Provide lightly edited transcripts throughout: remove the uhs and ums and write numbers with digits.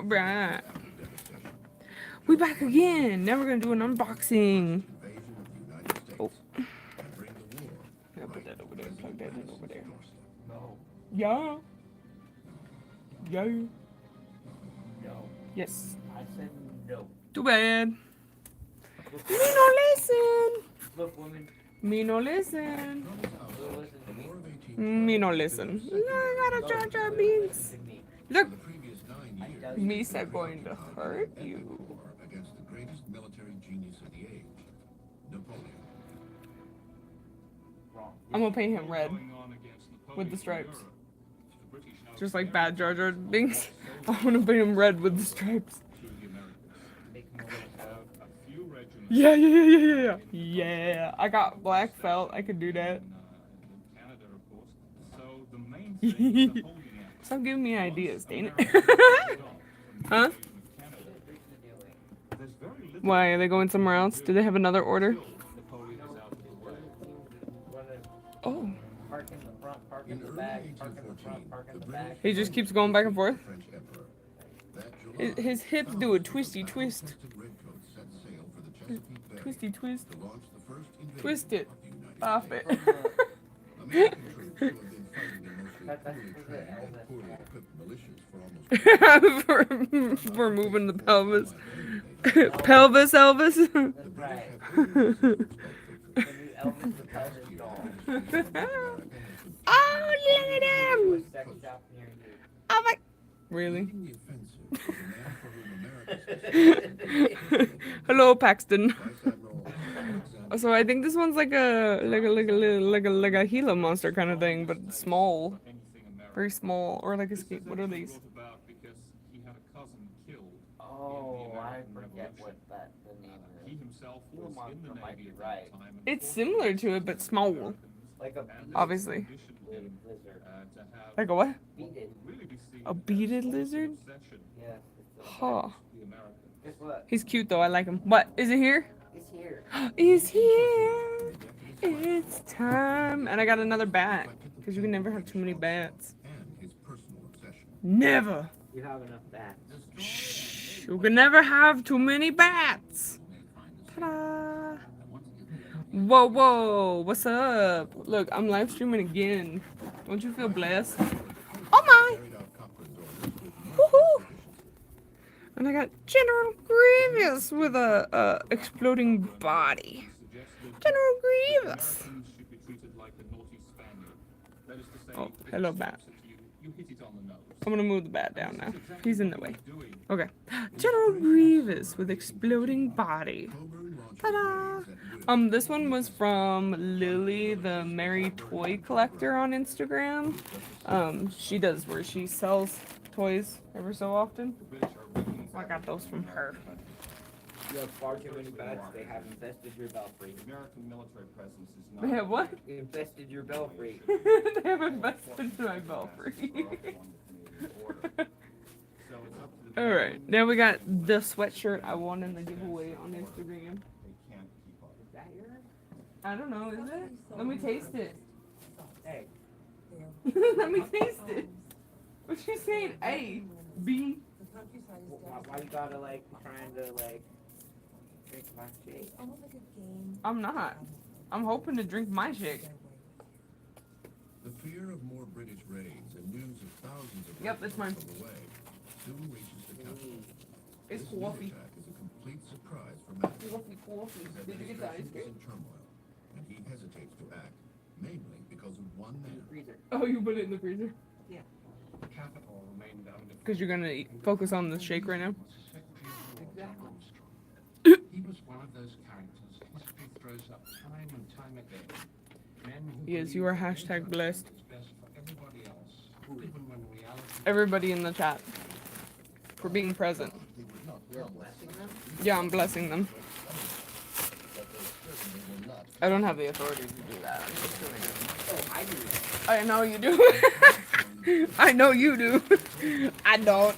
Alright. We back again. Now we're gonna do an unboxing. Oh. Yeah, put that over there. Plug that in over there. Yeah. Yeah. No. Yes. I said no. Too bad. Me no listen. Look, woman. Me no listen. You'll listen to me. Me no listen. No, I got a Jar Jar Binks. Look. Misa going to hurt you. Against the greatest military genius of the age, Napoleon. I'm gonna paint him red with the stripes. Just like bad Jar Jar Binks. I'm gonna paint him red with the stripes. Yeah. Yeah, I got black felt. I could do that. Stop giving me ideas, dang it. Huh? Why, are they going somewhere else? Do they have another order? Oh. Park in the front, park in the back, park in the front, park in the back. He just keeps going back and forth. French emperor. That July, His hips do a twisty twist. redcoats set sail for the Chesapeake Bay Twisty twist. to launch the first invasion Twist it. of the United Off States. it. American troops who have been fighting the mostly poorly trained and poorly equipped militias for almost for moving the pelvis. Pelvis Elvis. the British have great respect for The new Elvis the Pelvis doll. Oh, look at him! Sex shop near you. Oh my. Really? the offensive of the man for whom America Hello, Paxton. Vice Admiral Alexander So I think this one's like a Gila monster kind of thing, but small, very small, or like a skate. What are these? Oh, I forget what the name is. Gila monster might be right. It's similar to it, but small. Like a Obviously. lizard. Like a what? Beaded. A beaded lizard? Yeah. It's Huh. Guess what? He's cute though. I like him. What? Is it here? It's here. He's here. It's time. And I got another bat. Because you can never have too many bats. and his personal obsession. Never. You have enough bats. Shh. You can never have too many bats. Ta-da. Whoa, whoa. What's up? Look, I'm live streaming again. Don't you feel blessed? Oh my. Carried out Cochrane's orders with Woohoo. And I got General Grievous with a exploding body. General Grievous. Oh, hello, bat. I'm gonna move the bat down now. He's in the way. Okay. General Grievous with exploding body. Ta-da! This one was from Lily, the Merry Toy Collector on Instagram. She does where she sells toys ever so often. I got those from her. You have far too many bats. They have infested your belfry. American military presence is They not have what? They infested your belfry. They have invested in my belfry. Alright, now we got the sweatshirt I won in the giveaway on Instagram. Is that yours? I don't know, is it? Let me taste it. Hey. Let me taste it. What you saying? A, B. Why you gotta like trying to like drink my shake? I'm not. I'm hoping to drink my shake. The fear of more British raids and news of thousands of Yep, it's mine. on the way soon reaches the capital. It's This new coffee. attack is a complete surprise for Matthew. Coffee. Did you get the ice Is cream? in turmoil, and he hesitates to act, mainly because of one man. Freezer. Oh, you put it in the freezer? the capital remained under Because you're gonna focus on the shake right now? He was one of those characters history throws up time and time again. Men who Yes, you believe are that hashtag what's blessed. best for everybody else, even when reality Everybody in the chat. For being present. Yeah, I'm blessing them. I don't have the authority to do that. I'm just doing it. Oh, I do that. I know you do. I know you do. I don't.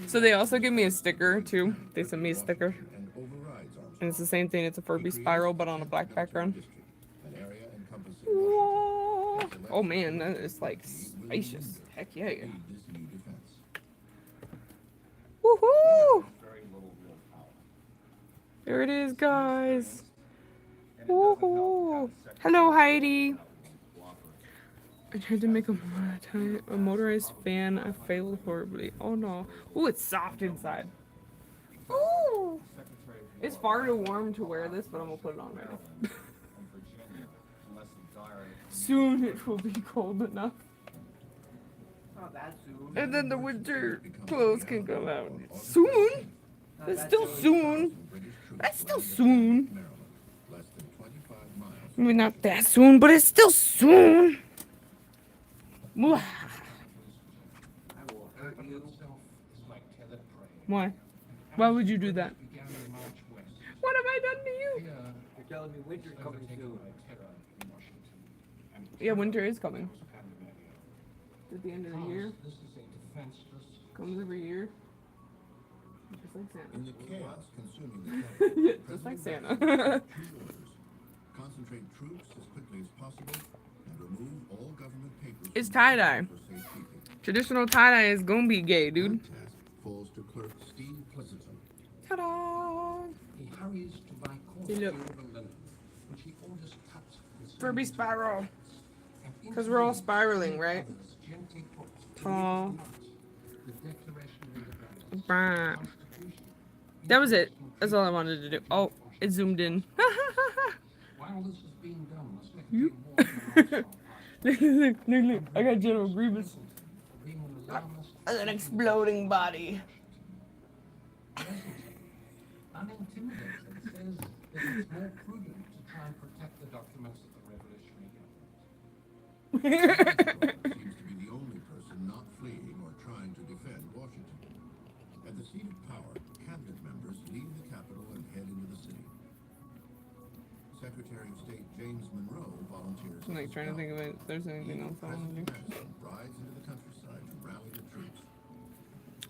So they also give me a sticker too. They sent me a sticker. And overrides arms. And it's the same thing. It's a Furby spiral, but on a black background. An area encompassing Whoa. Oh man, that is like Spacious. Heck yeah. aid this new defense. Woohoo! Very little real power. There it is, guys. And it doesn't help to have Woohoo! a secretary Hello, Heidi. without cooperating. I tried to make a motorized fan. I failed horribly. Oh no. Ooh, it's soft inside. Ooh! Secretary of It's War far too warm to wear this, but I'm gonna put it on right now. and Virginia, unless the dire Soon it will be cold enough. not that soon. And then the winter clothes can come out. Soon? That's still soon. That's still soon. Maryland, less than 25 miles. Maybe not that soon, but it's still soon. Mwah. I will hurt you. Itself is like tethered prey. Why? Why would you do that? Began the march west. What have I done to you? Here, You're telling me winter's coming overtaken soon. by terror in Washington. And Yeah, winter is coming. pandemonium. At the end of the year. This is a defenseless. Comes every year. Just like Santa. In the chaos consuming the capital, Yeah, just like President Santa. Trump issued 2 orders. Concentrate troops as quickly as possible and remove all government papers. It's from tie-dye. for safekeeping. Traditional tie-dye is gonna be gay, dude. That task falls to clerk Steve Pleasanton. Ta-da! He hurries to buy See, look. cornfield linen, which he orders cut with Furby some spiral. and 'Cause we're all into spiraling, the right? others gently put Aw. beneath the Declaration of Independence, Brah. Constitution, That was it. That's all I wanted to do. Oh, it zoomed in. While this is being done, the You- Secretary of War look. I got General Grievous. being an alarmist, An exploding body. unintimidated, says that it's more prudent to try and protect the documents of the revolutionary government. Seems to be the only person not fleeing or trying to defend Washington. At the seat of power, cabinet members leave the Capitol and head into the city. Secretary of State James Monroe volunteers. I'm like trying to think of it. If there's anything else I want to do. President rides into the countryside to rally the troops.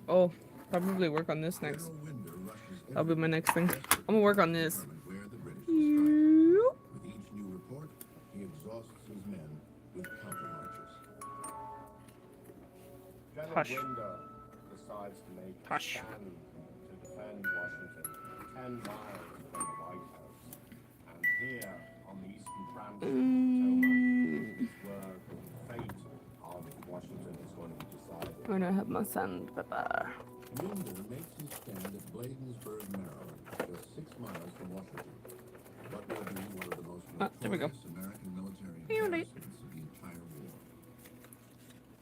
Oh, probably work on this next. General Winder rushes That'll be my next thing. desperate I'm gonna work on this. to determine where the British will strike. Yoop. With each new report, he exhausts his men with countermarches. General Hush. Winder decides to make a Hush. stand to defend Washington 10 miles from the White House. And here on the eastern branch of the Potomac is where the fate of Washington is going to be decided. I'm gonna have my sandpaper. Winder makes his stand at Bladensburg, Maryland, just 6 miles from Washington. What will be one of the most There we go. notorious American military Found it. embarrassments of the entire war.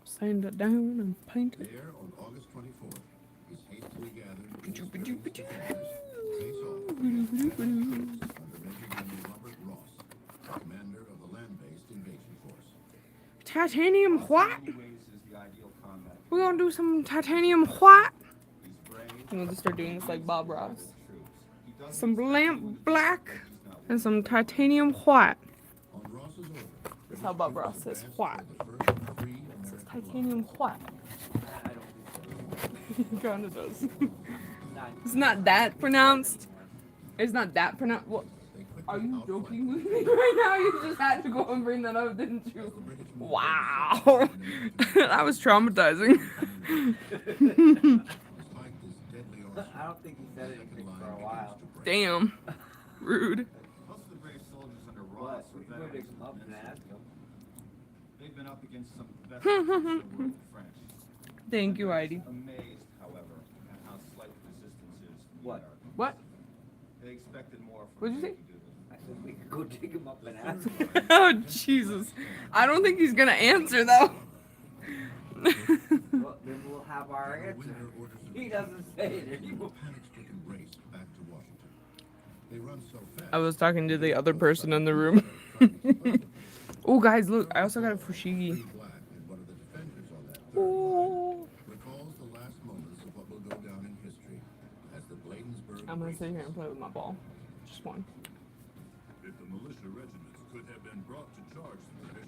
Sand it down and paint it. There, on August 24th, is hastily gathered Ba-doo, military ba-doo, ba-doo. commanders face off against United troops under Major General Robert Ross, the commander of the land-based invasion force. Titanium what? In many ways is the ideal combat. We're gonna do some titanium what? He's brave. I'm gonna just start doing this like Bob Ross. Troops. He doesn't Some lamp black he's not and some titanium what? On Ross's order, That's how Bob Ross says what. the first of 3 American Titanium what? I don't think He kinda does. so. It's not that pronounced. It's not that pronounced. What? They quickly Are you outflanked joking with me right now? You just had to go and bring that up, didn't the you? British moved Wow. That was traumatizing. Despite this deadly onslaught, I don't think he said the anything second for line a begins while. to break. Damn. Rude. Most of the British soldiers under What? Ross were We could veterans come of up the and Peninsula. ask him. They've been up against some of the best troops in the world, the French. Thank you, Heidi. Amazed, however, at how slight the resistance is from the What? Americans. What? They expected more from What'd you say? Yankee Doodle. I said we could go dig him up and ask him. Oh, Jesus. I don't think he's gonna answer, though. Well, then we'll have our General answer. Winder orders the He doesn't say it British anymore. panic-stricken race back to Washington. They run so fast. I was talking to the other person in the room. Oh, guys, look. I also got a fushigi. Pretty black and one of the defenders on that third line Oh. recalls the last moments of what will go down in history as the Bladensburg I'm gonna sit races. here and play with my ball. Just one. If the militia regiments could have been brought to charge the British,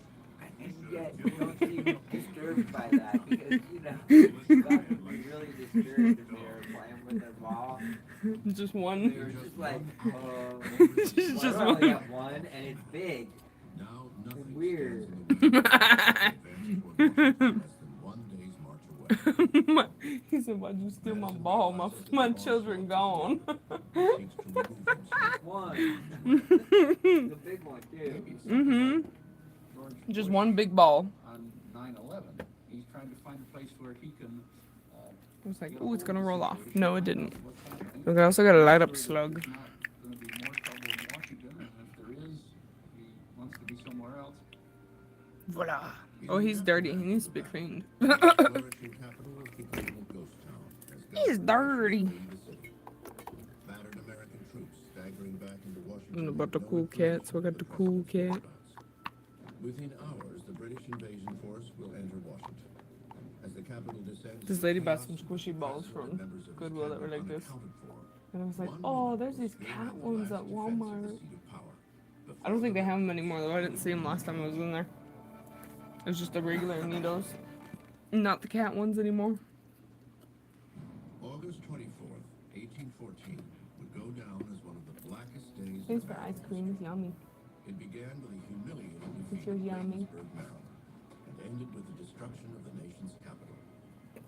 And yet, you don't seem disturbed by that because, you got to be really disturbed if they were playing with their ball. Just They one. were just like, It's just well, I only one. got one and it's big. Now nothing Weird. stands in the way of the advance toward Washington as He said, "Why'd you steal my ball? My children gone." Seeks to remove himself. One. The big one, too. Mhm. George Just Bush one big ball. on 9/11. He's trying to find a place where he can. I was like, "Ooh, it's gonna roll off." No, it didn't. What's happening. Okay, I also got a light up There's slug. not going to be more trouble in Washington, and if there is, he wants to be somewhere else. Voila. Oh, he's dirty. He needs to be cleaned. The flourishing capital is becoming a ghost town. as He's government dirty. flee the city. Battered American troops staggering back into Washington. I don't know about the with no cool cat, so I got information the cool the cat. whereabouts. Within hours, the British invasion force will enter Washington. As the capital descends, This lady bought chaos some squishy balls from members of his Goodwill that were like cabinet this. unaccounted for. And I was like, One "Oh, woman there's these was cat given the ones last at defense of the Walmart." seat of power. I don't think they have them anymore though. I didn't see them last time I was in there. It was just the regular needles, not the cat ones anymore. August 24th, 1814, would go down as one of the blackest days. Thanks in for ice American cream. It's history. yummy. It began with a humiliating It's defeat so at yummy. Regensburg, Maryland, and ended with the destruction of the nation's capital.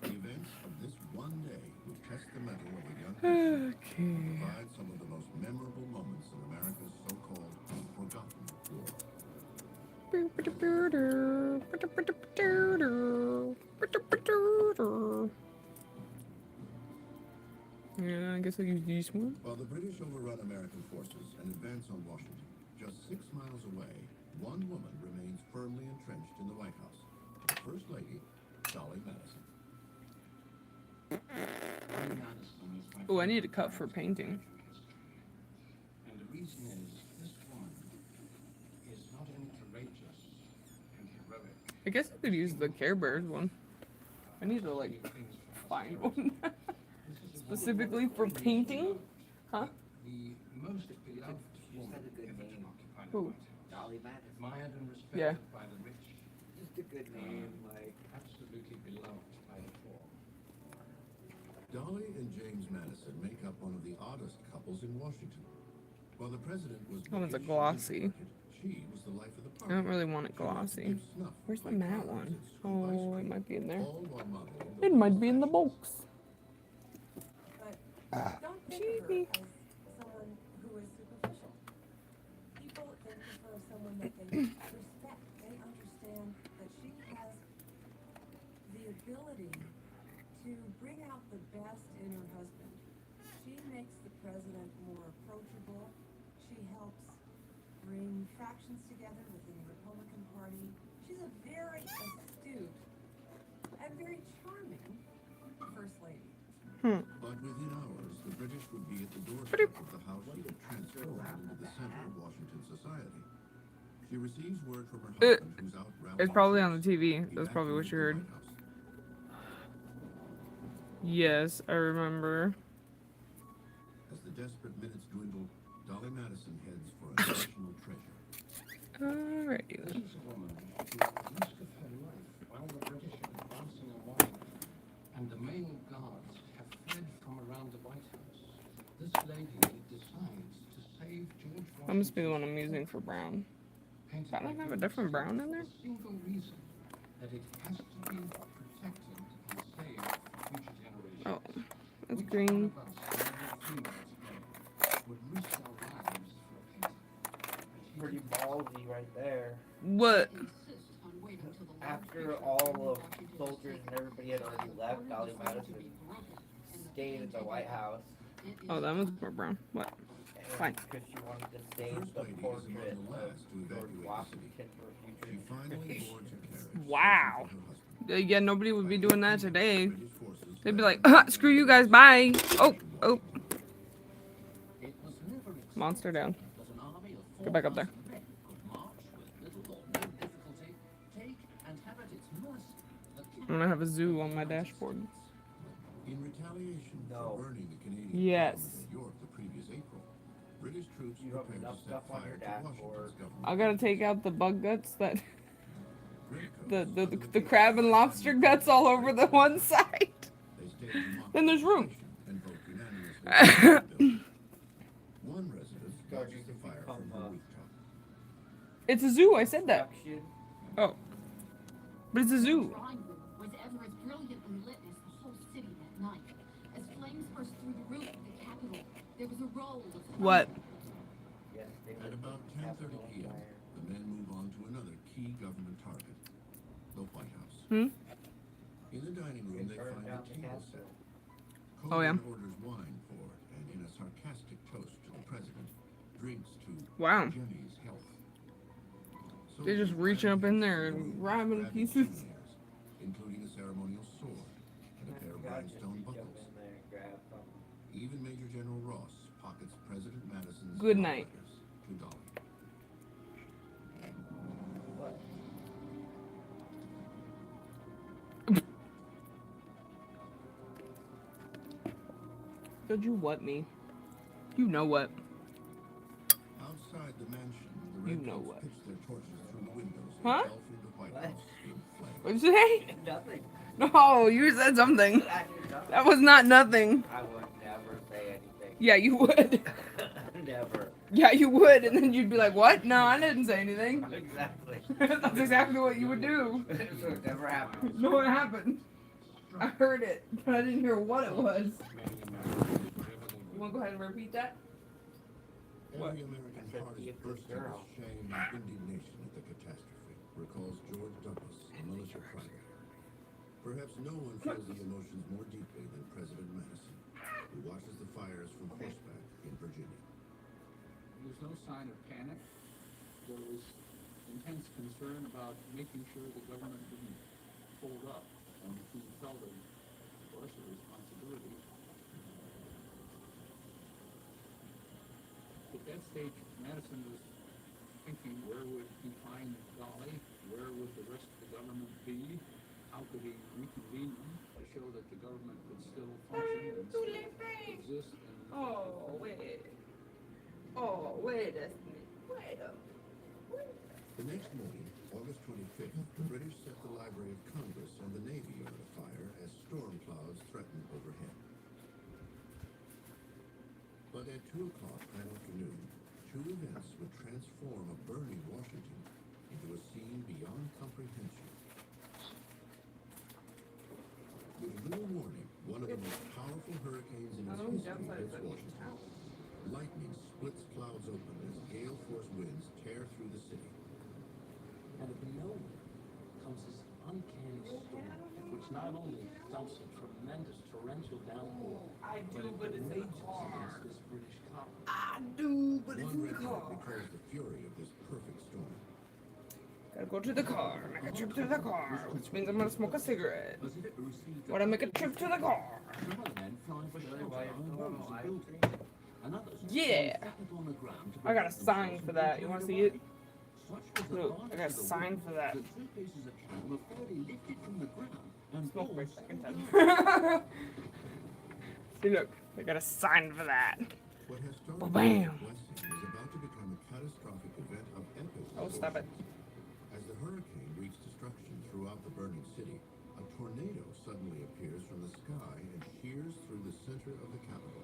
The events of this one day would test the mettle of a young nation Okay. and provide some of the most memorable moments in America's so-called forgotten war. Yeah, I guess I'll use this one. While the British overrun American forces and advance on Washington, just 6 miles away, one woman remains firmly entrenched in the White House. The First Lady, Dolly Madison. Dolly Madison is my Oh, I need a favorite cup for character in painting. American history. And the reason is, this woman is not only courageous and heroic. I guess I could use the Care Bears one. I need to like find one specifically for painting. Huh? The most beloved woman a good ever to name. occupy the Who? White House. Dolly Madison. Admired and respected Yeah. by the rich. Just a good name, like. Absolutely beloved by the poor. Dolly and James Madison make up one of the oddest couples in Washington. While the president was That one's a bookish and glossy. introverted, she was the life of the I party. don't really want it She liked to glossy. give snuff Where's the like matte cards one? and scoop ice Oh, it cream, might be in there. all while modeling It might be in the box. But don't think of her Gee. as someone who is superficial. People think of her as someone that they respect. They understand that she has the ability to bring out the best in her husband. She makes the president more approachable. She helps bring factions together within the Republican Party. She's a very astute and very charming First Lady. But within hours, the British would be at the doorstep of the house she had transformed into the center of Washington society. She receives word from her husband, who's out It's probably on the rallying TV. That's probably what you troops. heard. Yes, I remember. As the desperate minutes dwindle, Dolly Madison heads for a national treasure. Alrighty This then. is a woman who risked of her life while the British are advancing on Washington, and the main guards have fled from around the White House. This lady decides to save George Washington. That must be the one I'm using for brown. Painted I don't by have a Furby different brown in there? for the single reason that it has to be protected and saved for future generations. Oh, that's Which green. one of us, male or female today, would risk our lives for a painting? And she Pretty did. ballsy right there. What? After all of soldiers and everybody had already left, Dolly Madison stayed at the White House. Oh, that one's more brown. What? Fine. Because she wanted to stage First the Lady is portrait among the of last to George evacuate the city. Washington for She future finally generations. boards a carriage. Wow. searching for her husband. Yeah, nobody would be doing that today. British forces They'd be led like, by screw you guys, bye. Oh, oh. It was never Monster down. that an army of Go back up there. 4,000 men could march with little or no difficulty, take and have at its mercy the I'm gonna have a zoo on my dashboard. In retaliation No. for burning the Canadian Yes. Parliament in York the previous April, British troops You have prepared enough to set stuff on fire your to dashboard. Washington's government. I gotta take out the bug guts that Redcoats the under crab and lobster guts all over the one side. They staged a mock Then there's room. demonstration and vote unanimously for the bill. One resident Starting dodges the to fire become, from her rooftop. It's a zoo. I said that. Production. Oh, but it's a zoo. drawing room was ever as brilliantly lit What? Yes, they At would about have 10:30 it on p.m., fire. the men move on to another key government target, the White House. Hmm? In the dining room, they Burn find down a the table set. castle. Oh, yeah? Coburn orders wine poured, and in a sarcastic toast to the president, drinks to Wow. Jenny's health. They're just Soldiers reaching up in there room, and grabbing grabbing pieces. souvenirs, including a ceremonial sword and a pair of God, just rhinestone reach up buckles. in there and grab something. Even Major General Ross pockets President Madison's Good love night. letters to Dolly. What? Did you what me? You know what? Outside the mansion, the You redcoats know what. pitch their torches through the windows Huh? and belfry the White What? House in flames. What'd you say? Nothing. No, you said something. I did not. That was not nothing. I would never say anything. Yeah, you would. Never. Yeah, you would, and then you'd be like, "What? No, I didn't say anything." Exactly. That's exactly what you would do. So it never happened. No, it happened. I heard it, but I didn't hear what it was. You want to go ahead and repeat that? What? Every American I said, heart be a is good bursting girl. with shame and indignation at the catastrophe, recalls George Douglas, a militia private. Perhaps no one feels the emotions more deeply than President Madison, who watches the fires from horseback in Virginia. There's no sign of panic. There was intense concern about making sure the government didn't fold up, and he felt a collective responsibility. At that stage, Madison was thinking, where would he find Dolly? Where would the rest of the government be? How could he reconvene them to show that the government could still function and still exist? And Oh, wait. Oh, wait a minute. Wait a minute. The next morning, August 25th, the British set the Library of Congress and the Navy on fire as storm clouds threatened overhead. But at 2 o'clock that afternoon, two events would transform a burning Washington into a scene beyond comprehension. With little warning, one of the most powerful hurricanes in its history hits Washington. Lightning splits clouds open as gale force winds tear through the city. Out of nowhere comes this uncanny storm, which not only dumps a tremendous torrential downpour, but it rages against this British colony. I do, but it's One in the redneck car. recalls the fury of this perfect storm. Gotta go to the car, make a trip to the car, which means I'm gonna smoke a cigarette. When I make a trip to the car. Yeah! I got a sign for that. You wanna see it? Look, I got a sign for that. Smoke for a second time. See, look, I got a sign for that. What has started Ba-bam. as a blessing is about to become a catastrophic event of epic Oh, stop it. proportions. As the hurricane wreaks destruction throughout the burning city, a tornado suddenly appears from the sky and shears through the center of the capital.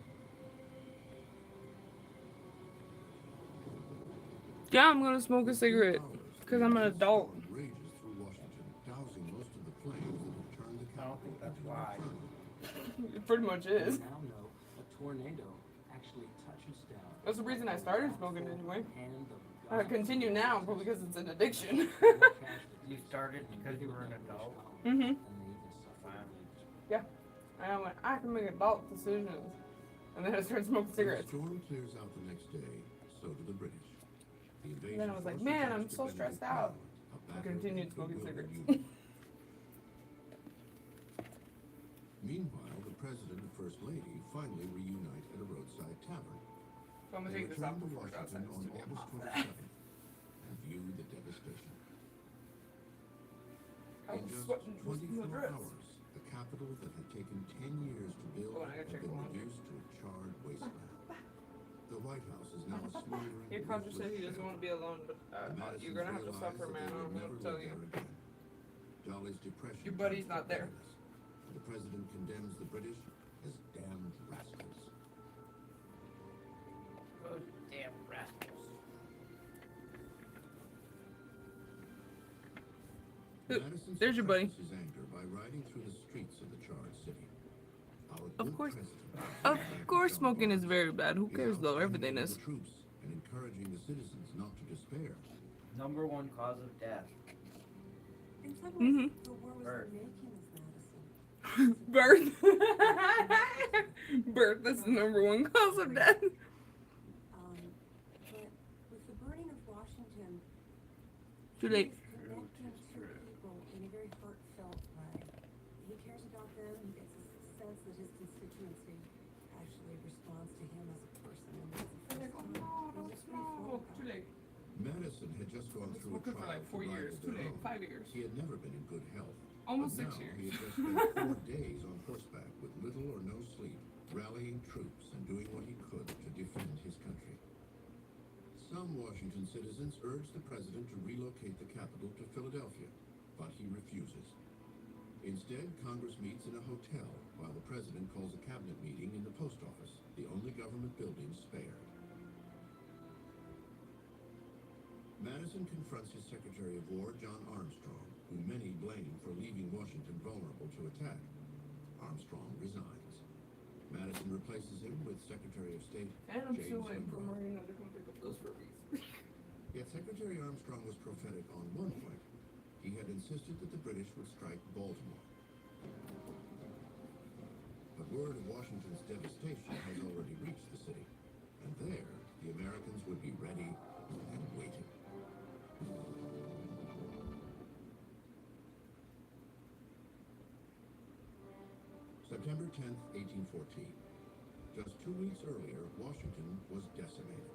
Yeah, I'm gonna smoke a cigarette. Because I'm an adult. Storm rages through Washington, dousing most of the flames that have turned the capital that's into why. an inferno. It pretty much is. We now know a tornado actually touches down. That's the reason I started smoking anyway. Hand of I continue now, but because it's an addiction. You started because you were an adult? Mm-hmm. Finally. Yeah. And I went, I can make adult decisions. And then I started smoking When the cigarettes. storm clears out the next day, so do the British. The And then I was like, invasion man, I'm forces so defended stressed the out. Parliament, a I battered continued and smoking bewildered cigarettes. Union. Meanwhile, the President and First Lady finally reunite at a roadside tavern. So I'm gonna They take this return out to before it goes Washington on August 27th and view the devastation. I In was just sweating just in the 24 dress. hours, the capital that had taken 10 years to build Hold on, I gotta had check been the laundry. reduced to a charred wasteland. The White House is now a smoldering Your Contra said he roofless doesn't shell. want to be alone, but Madison's you're gonna have to realized suffer, that man. they I'm would gonna never tell live you. there again. Dolly's depression Your buddy's turns to not there. bitterness. The president condemns the British as damned rascals. Those damn rascals. Look, Madison there's your buddy. suppresses his anger by riding through the streets of the charred city. Our Of course, smoking is very bad. Who cares though? Everything is. The troops and encouraging the citizens not to despair. Number one cause of death. In some ways, the war was Birth. the making of Madison. Birth. Birth is the number one cause of death. But with the burning of Washington, Too late. he's connecting to people in a very heartfelt way. He cares about them. He gets a sense that his constituency actually responds to him as a person. And that's the first time. It was pretty full. Too late. Madison had just gone through a Smoking for trial like to 4 rival years. Too their late. own. 5 years. He had never been in good health. Almost But 6 now years. He had just spent 4 days on horseback with little or no sleep, rallying troops and doing what he could to defend his country. Some Washington citizens urged the president to relocate the capital to Philadelphia, but he refuses. Instead, Congress meets in a hotel while the president calls a cabinet meeting in the post office, the only government building spared. Madison confronts his Secretary of War, John Armstrong, who many blame for leaving Washington vulnerable to attack. Armstrong resigns. Madison replaces him with Secretary of State And I'm James still waiting for Monroe. Marina to come pick up those Furbies. Yet Secretary Armstrong was prophetic on one point. He had insisted that the British would strike Baltimore. But word of Washington's devastation has already reached the city, and there the Americans would be ready and waiting. September 10th, 1814. Just 2 weeks earlier, Washington was decimated,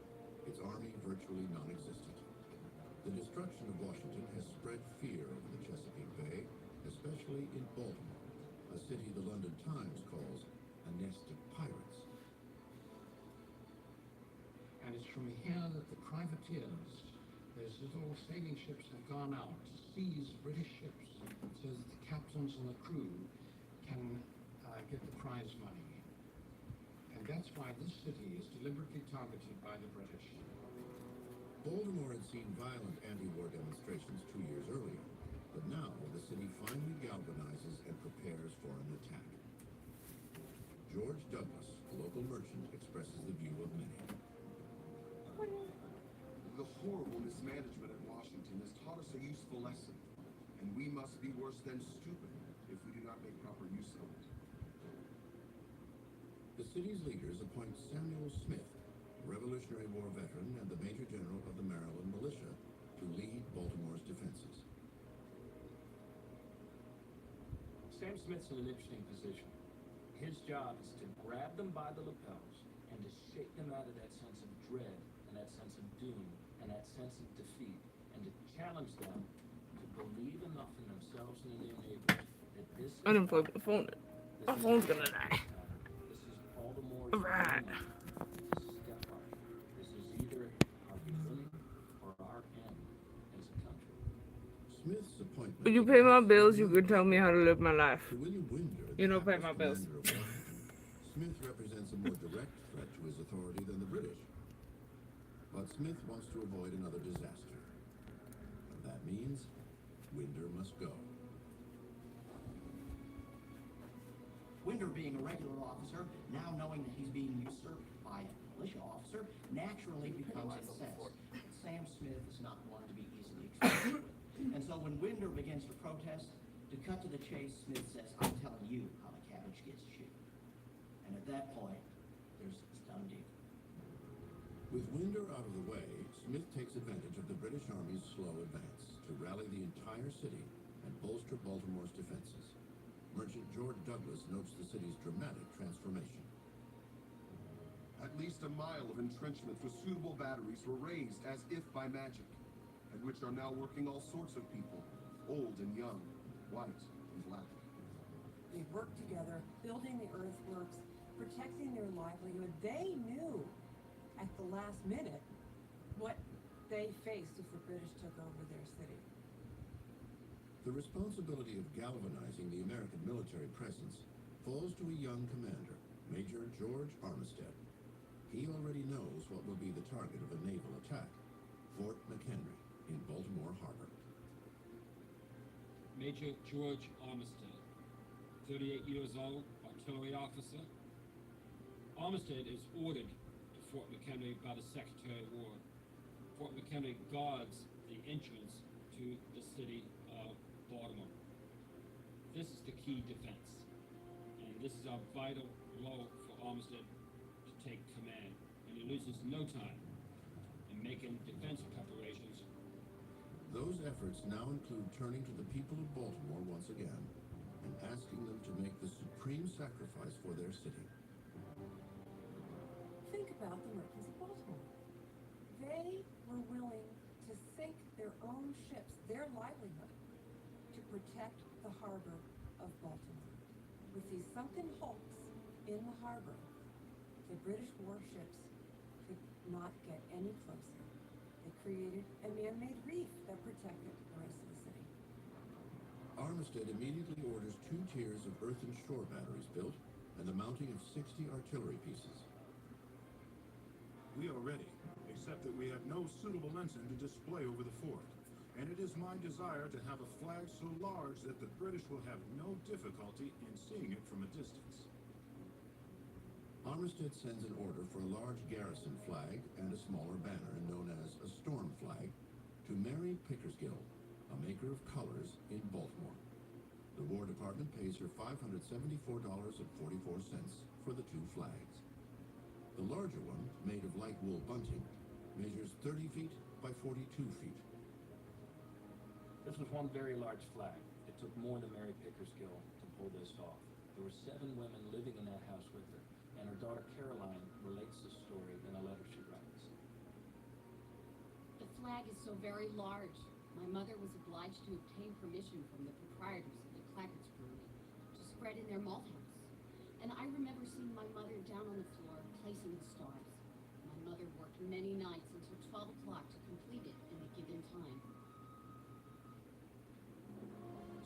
its army virtually non-existent. The destruction of Washington has spread fear over the Chesapeake Bay, especially in Baltimore, a city the London Times calls a nest of pirates. And it's from here that the privateers, those little sailing ships, have gone out to seize British ships so that the captains and the crew can get the prize money. And that's why this city is deliberately targeted by the British. Baltimore had seen violent anti-war demonstrations 2 years earlier, but now the city finally galvanizes and prepares for an attack. George Douglas, a local merchant, expresses the view of many. The horrible mismanagement at Washington has taught us a useful lesson, and we must be worse than stupid if we do not make proper use of it. The city's leaders appoint Samuel Smith, a Revolutionary War veteran and the Major General of the Maryland Militia, to lead Baltimore's defenses. Sam Smith's in an interesting position. His job is to grab them by the lapels and to shake them out of that sense of dread and that sense of doom and that sense of defeat, and to challenge them to believe enough in themselves and in their neighbors that this is Unemployed the phone. My phone's gonna die. this is all the more Right. this is step up. This is either our beginning or our end as a country. Smith's appointment. When you pay my bills, you can tell me how to live my life. To William Winder, You don't pay the my bills. commander of Washington, Smith represents a more direct threat to his authority than the British. But Smith wants to avoid another disaster. And that means Winder must go. Winder, being a regular officer, now knowing that he's being usurped by a militia officer, naturally becomes incensed. Sam Smith is not one to be easily exposed with. And so when Winder begins to protest, to cut to the chase, Smith says, "I'm telling you how the cabbage gets chewed." And at that point, there's this done deal. With Winder out of the way, Smith takes advantage of the British Army's slow advance to rally the entire city and bolster Baltimore's defenses. Merchant George Douglas notes the city's dramatic transformation. At least a mile of entrenchments with suitable batteries were raised as if by magic, at which are now working all sorts of people, old and young, white and black. They worked together, building the earthworks, protecting their livelihood. They knew at the last minute what they faced if the British took over their city. The responsibility of galvanizing the American military presence falls to a young commander, Major George Armistead. He already knows what will be the target of a naval attack, Fort McHenry in Baltimore Harbor. Major George Armistead. 38 years old, artillery officer. Armistead is ordered to Fort McHenry by the Secretary of War. Fort McHenry guards the entrance to the city of Baltimore. This is the key defense, and this is our vital blow for Armistead to take command, and he loses no time in making defense preparations. Those efforts now include turning to the people of Baltimore once again and asking them to make the supreme sacrifice for their city. Think about the merchants of Baltimore. They were willing to sink their own ships, their livelihood, to protect the harbor of Baltimore. With these sunken hulks in the harbor, the British warships could not get any closer. They created a man-made reef that protected the rest of the city. Armistead immediately orders 2 tiers of earthen shore batteries built and the mounting of 60 artillery pieces. We are ready, except that we have no suitable ensign to display over the fort. And it is my desire to have a flag so large that the British will have no difficulty in seeing it from a distance. Armistead sends an order for a large garrison flag and a smaller banner known as a storm flag to Mary Pickersgill, a maker of colors in Baltimore. The War Department pays her $574.44 for the 2 flags. The larger one, made of light wool bunting, measures 30 feet by 42 feet. This was one very large flag. It took more than Mary Pickersgill to pull this off. There were 7 women living in that house with her, and her daughter Caroline relates the story in a letter she writes. The flag is so very large. My mother was obliged to obtain permission from the proprietors of the Clackett's Brewery to spread in their malt house. And I remember seeing my mother down on the floor placing the stars. My mother worked many nights until 12 o'clock to complete it in a given time.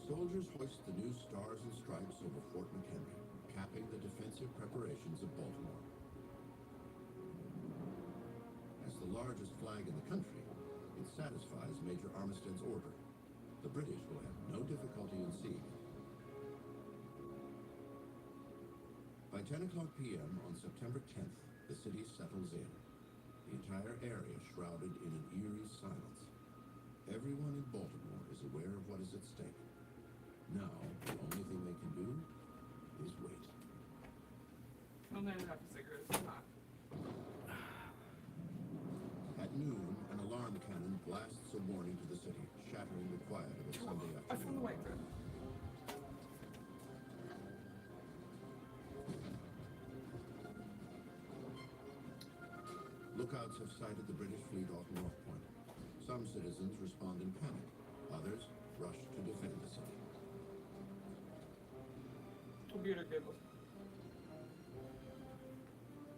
Soldiers hoist the new stars and stripes over Fort McHenry, capping the defensive preparations of Baltimore. As the largest flag in the country, it satisfies Major Armistead's order. The British will have no difficulty in seeing it. By 10 o'clock p.m. on September 10th, the city settles in. The entire area shrouded in an eerie silence. Everyone in Baltimore is aware of what is at stake. Now, the only thing they can do is wait. I'll never have a cigarette. It's hot. At noon, an alarm cannon blasts a warning to the city, shattering the quiet of a Sunday I found the afternoon. white bread. Lookouts have sighted the British fleet off North Point. Some citizens respond in panic. Others rush to defend the city. Computer cable.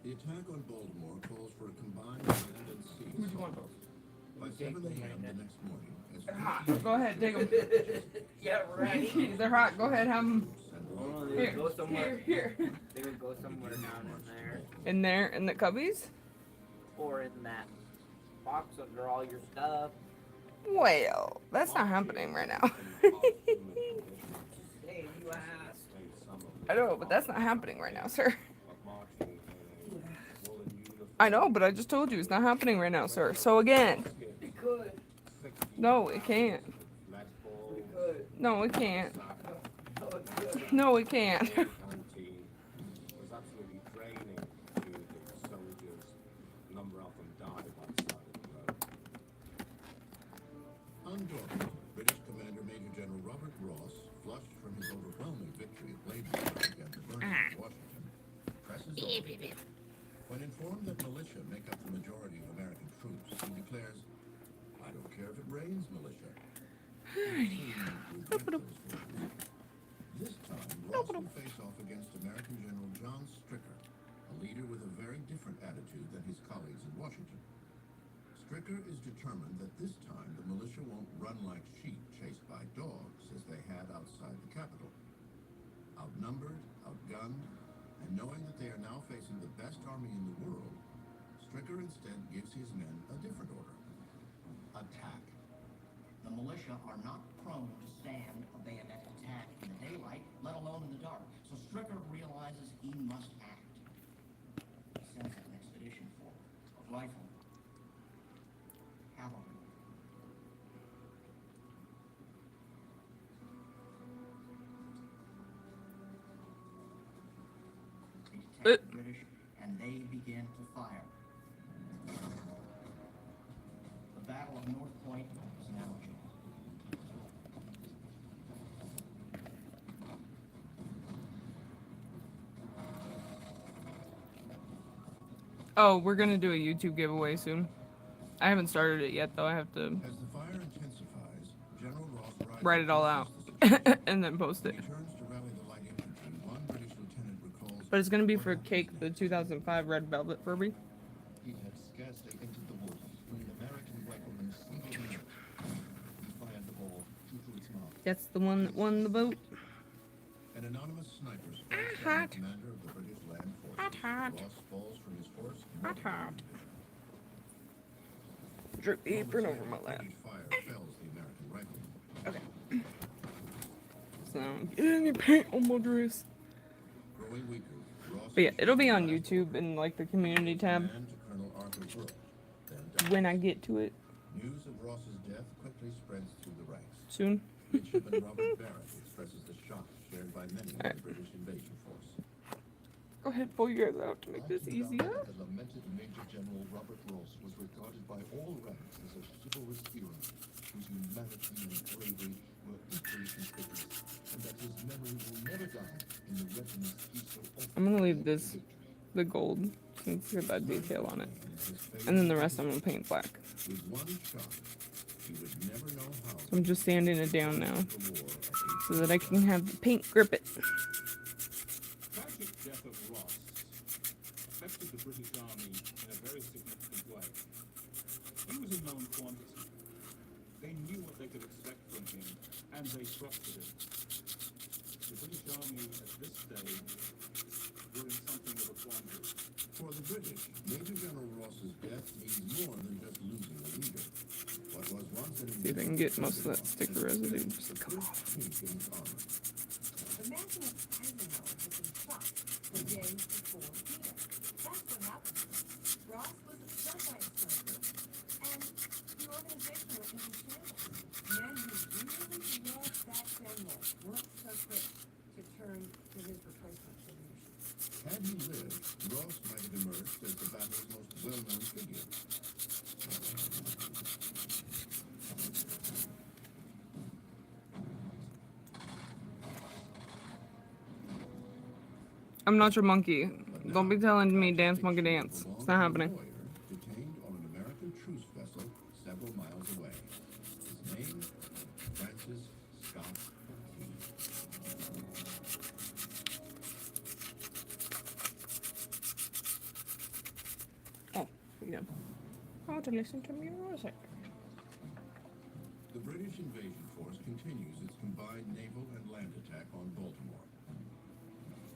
The attack on Baltimore calls for a combined land and sea Who'd you want assault. those? By 7 a.m. the next morning, as They're hot. Go ahead, take them. Yeah, right. They're hot. Go ahead, have them. Oh, they Here, would go somewhere. here. They would go somewhere down in there. In there, in the cubbies? Or in that box under all your stuff. Well, that's not happening right now. Hey, you asked. I know, but that's not happening right now, sir. I know, but I just told you it's not happening right now, sir. So again, It could. no, it can't. It could. No, it can't. No, it could. No, it can't. Canteen was absolutely draining to the soldiers. A number of them died by the side of the road. Undaunted, British Commander Major General Robert Ross, flushed from his overwhelming victory at Bladensburg and the burning of Washington, presses on. When informed that militia make up the majority of American troops, he declares, "I don't care if it rains militia." This time, Ross will face off against American General John Stricker, a leader with a very different attitude than his colleagues in Washington. Stricker is determined that this time the militia won't run like sheep chased by dogs as they had outside the Capitol. Outnumbered, outgunned, and knowing that they are now facing the best army in the world, Stricker instead gives his men a different order. Attack. The militia are not prone to stand a bayonet attack in the daylight. daylight, let alone in the dark. So Stricker realizes he must act. He sends an expedition forward, a rifle, cavalry. They detect the British, and they begin to fire. The Battle of North Point is now achieved. Oh, we're gonna do a YouTube giveaway soon. I haven't started it yet, though. I have to As the fire intensifies, General Ross rides write it all across out the situation. and then post it. He turns to rally the light infantry. One British lieutenant recalls. But it's gonna be for what Cake, happens the next. 2005 Red Velvet Furby. He had scarcely entered the wood when an American rifleman singled him out. He fired the ball true to its mark. That's the one that won the vote. An anonymous sniper strikes down Hot. the commander of the British land forces. Hot. Ross falls from his horse. Hot. Drip the apron over my lap. British fire fells the American rifleman. Okay. So, get any paint on my dress. Growing weaker, Ross But yeah, it'll be on YouTube in like the community tab command to Colonel Arthur Brooke, then died. when I get to it News of Ross's death quickly spreads through the ranks. soon. Midshipman Robert Barrett expresses the shock shared by many in the Alright. British invasion force. Go ahead, pull yours out to make this easier. The lamented Major General Robert Ross was regarded by all ranks as a chivalrous hero whose humanity and bravery were equally conspicuous, and that his memory will never die in the regiments he so often I'm gonna leave led this to victory. the gold since it's got that detail on it, and then the rest I'm gonna paint black. With one shot, he would never know how So I'm just sanding it down now the war at so that I can have the paint grip it. Tragic death of Ross affected the British Army in a very significant way. He was a known quantity. They knew what they could expect from him, and they trusted him. The British Army at this stage were in something of a quandary. For the British, Major General Ross's death means more than just losing a leader. What was once an See if I can get most of that sticker residue just to come first off. chink in his armor. Imagine if Eisenhower had been shot the day before Peter. That's what happened. Ross was shot by a sniper, and the organization went into shambles. Men who really loved that general weren't so quick to turn to his replacement for leadership. Had he lived, Ross might have emerged as the battle's most well-known figure. I'm not your monkey. Don't be telling me dance monkey dance. It's not happening. Lawyer detained on an American truce vessel several miles away. His name, Francis Scott Key. Oh, yeah. I want to listen to music. The British invasion force continues its combined naval and land attack on Baltimore.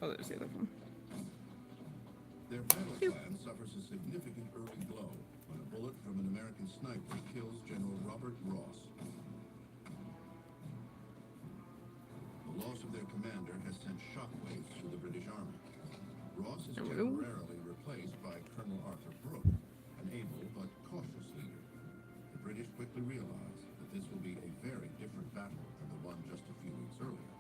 Oh, there's the other one. Their battle plan suffers a significant early blow when a bullet from an American sniper kills General Robert Ross. The loss of their commander has sent shockwaves through the British Army. Ross is There we go. temporarily replaced by Colonel Arthur Brooke, an able but cautious leader. The British quickly realize that this will be a very different battle than the one just a few weeks earlier.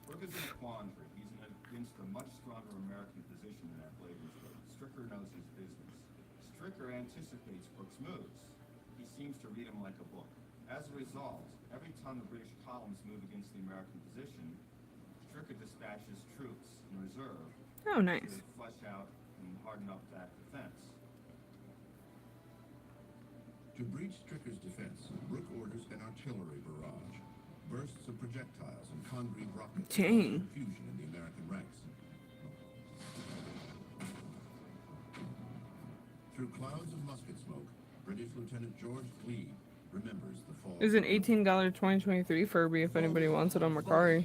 Brooke is in a quandary. He's against a much stronger American position than at Bladensburg. Stricker knows his business. Stricker anticipates Brooke's moves. He seems to read him like a book. As a result, every time the British columns move against the American position, Stricker dispatches troops in reserve Oh, nice. to flesh out and harden up that defense. To breach Stricker's defense, Brooke orders an artillery barrage. Bursts of projectiles and concrete rockets cause Dang. confusion in the American ranks. Through clouds of musket smoke, British Lieutenant George Gleed remembers the fall. There's an $18 2023 Furby if anybody wants it on Mercari.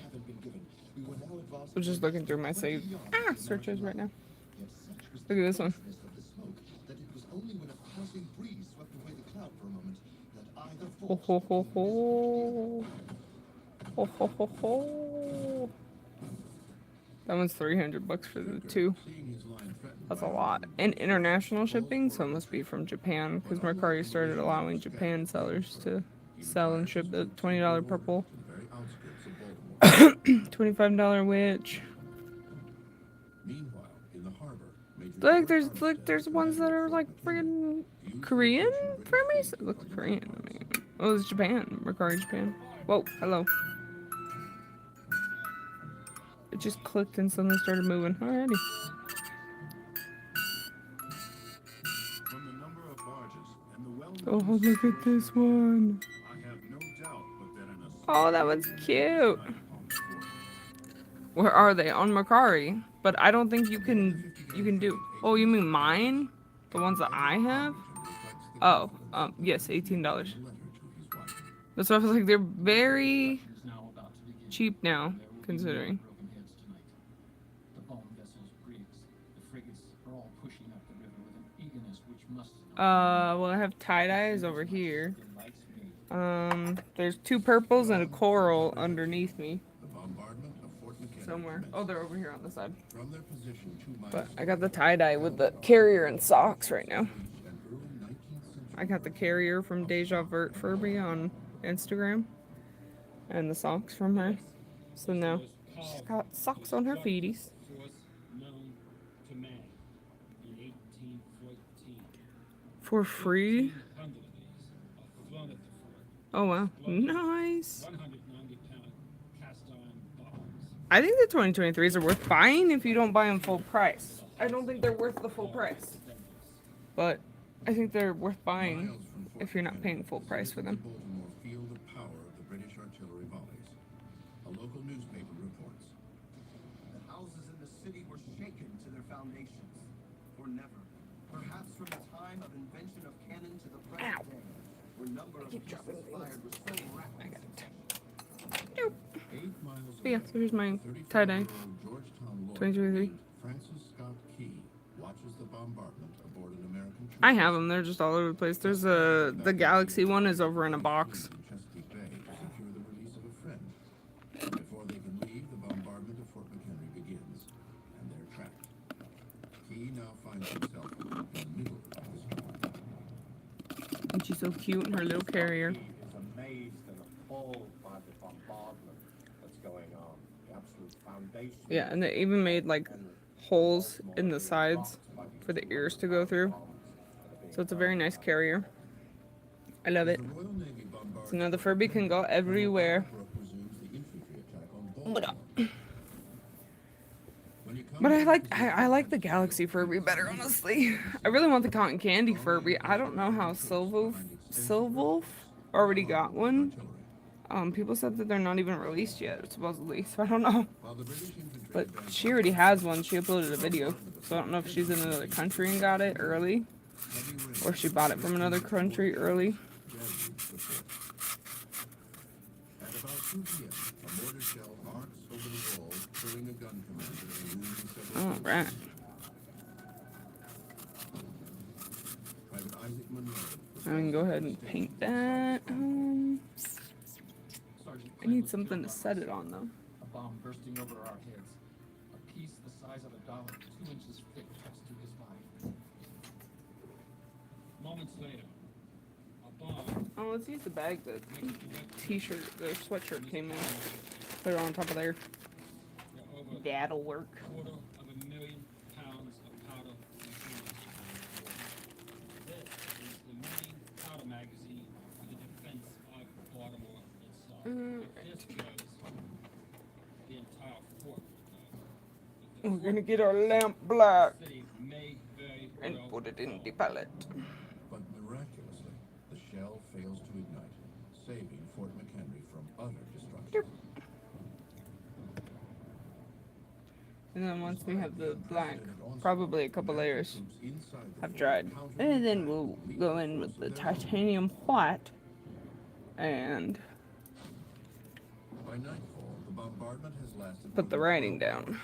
I'm just looking through my save searches right now. Look at this one. That it was only when a passing breeze swept away the cloud for a moment that either Ho ho ho ho. Ho ho ho ho. That one's $300 for the two. That's a lot. And international shipping, so it must be from Japan, because Mercari started allowing Japan sellers to sell and ship the $20 purple. $25 witch. Meanwhile, in the harbor, There's ones that are like friggin' Korean Furbies? It looks Korean. I mean, oh, it's Japan. Mercari Japan. Whoa, hello. It just clicked and suddenly started moving. Alrighty. From the number of barges and the Oh, look at this one. I have no doubt but that in a Oh, that one's cute. Where are they? On Mercari. But I don't think you can do. Oh, you mean mine? The ones that I have? Oh, yes, $18. That's why I was like, they're very cheap now, considering. Well, I have tie-dyes over here. There's two purples and a coral underneath me. Somewhere. Oh, they're over here on the side. But I got the tie-dye with the carrier and socks right now. I got the carrier from Deja Vert Furby on Instagram. And the socks from her. So now she's got socks on her feeties. For free? Oh wow. Nice. I think the 2023s are worth buying if you don't buy them full price. I don't think they're worth the full price. But I think they're worth buying if you're not paying full price for them. Feel the power of the British artillery volleys. A local newspaper reports. The houses in the city were shaken to their foundations. For never, perhaps from the time of invention of cannon to the present day, where number of pieces fired was so rapid. Nope. But yeah, so here's my tie-dye. 2023. Francis Scott Key watches the bombardment aboard an American I have them. They're just all over the place. There's the Galaxy one is over in a box. Chesapeake Bay to secure the release of a friend. Before they can leave, the bombardment of Fort McHenry begins, and they're trapped. Key now finds himself in the middle of the storm. And she's so cute in her little carrier. He is amazed and appalled by the bombardment that's going on. The absolute foundation. Yeah, and they even made like holes in the sides for the ears to go through. So it's a very nice carrier. I love it. So now the Furby can go everywhere. But I like the Galaxy Furby better, honestly. I really want the Cotton Candy Furby. I don't know how Silvolf already got one. People said that they're not even released yet, supposedly. So I don't know. But she already has one. She uploaded a video. So I don't know if she's in another country and got it early. Or she bought it from another country early. At about 2 p.m., a mortar shell arcs over the wall, killing a gun commander and wounding several. Oh, right. Private Isaac Monroe. I can go ahead and paint that. I need something to set it on, though. A bomb bursting over our heads. A piece the size of a dollar, 2 inches thick, cuts through his body. Moments later, a bomb Oh, let's use the bag that t-shirt, the sweatshirt came in. Put it on top of there. over That'll work. $250,000 pounds of powder and fuel. This is the main powder magazine for the defense of Baltimore itself. If this goes, the entire fort goes. We're gonna get our lamp black The city may very and well put it in the pallet. But miraculously, the shell fails to ignite, saving Fort McHenry from utter destruction. And then once we have the black, probably a couple layers have dried. And then we'll go in with the titanium white and By nightfall, the bombardment has lasted. put the writing down.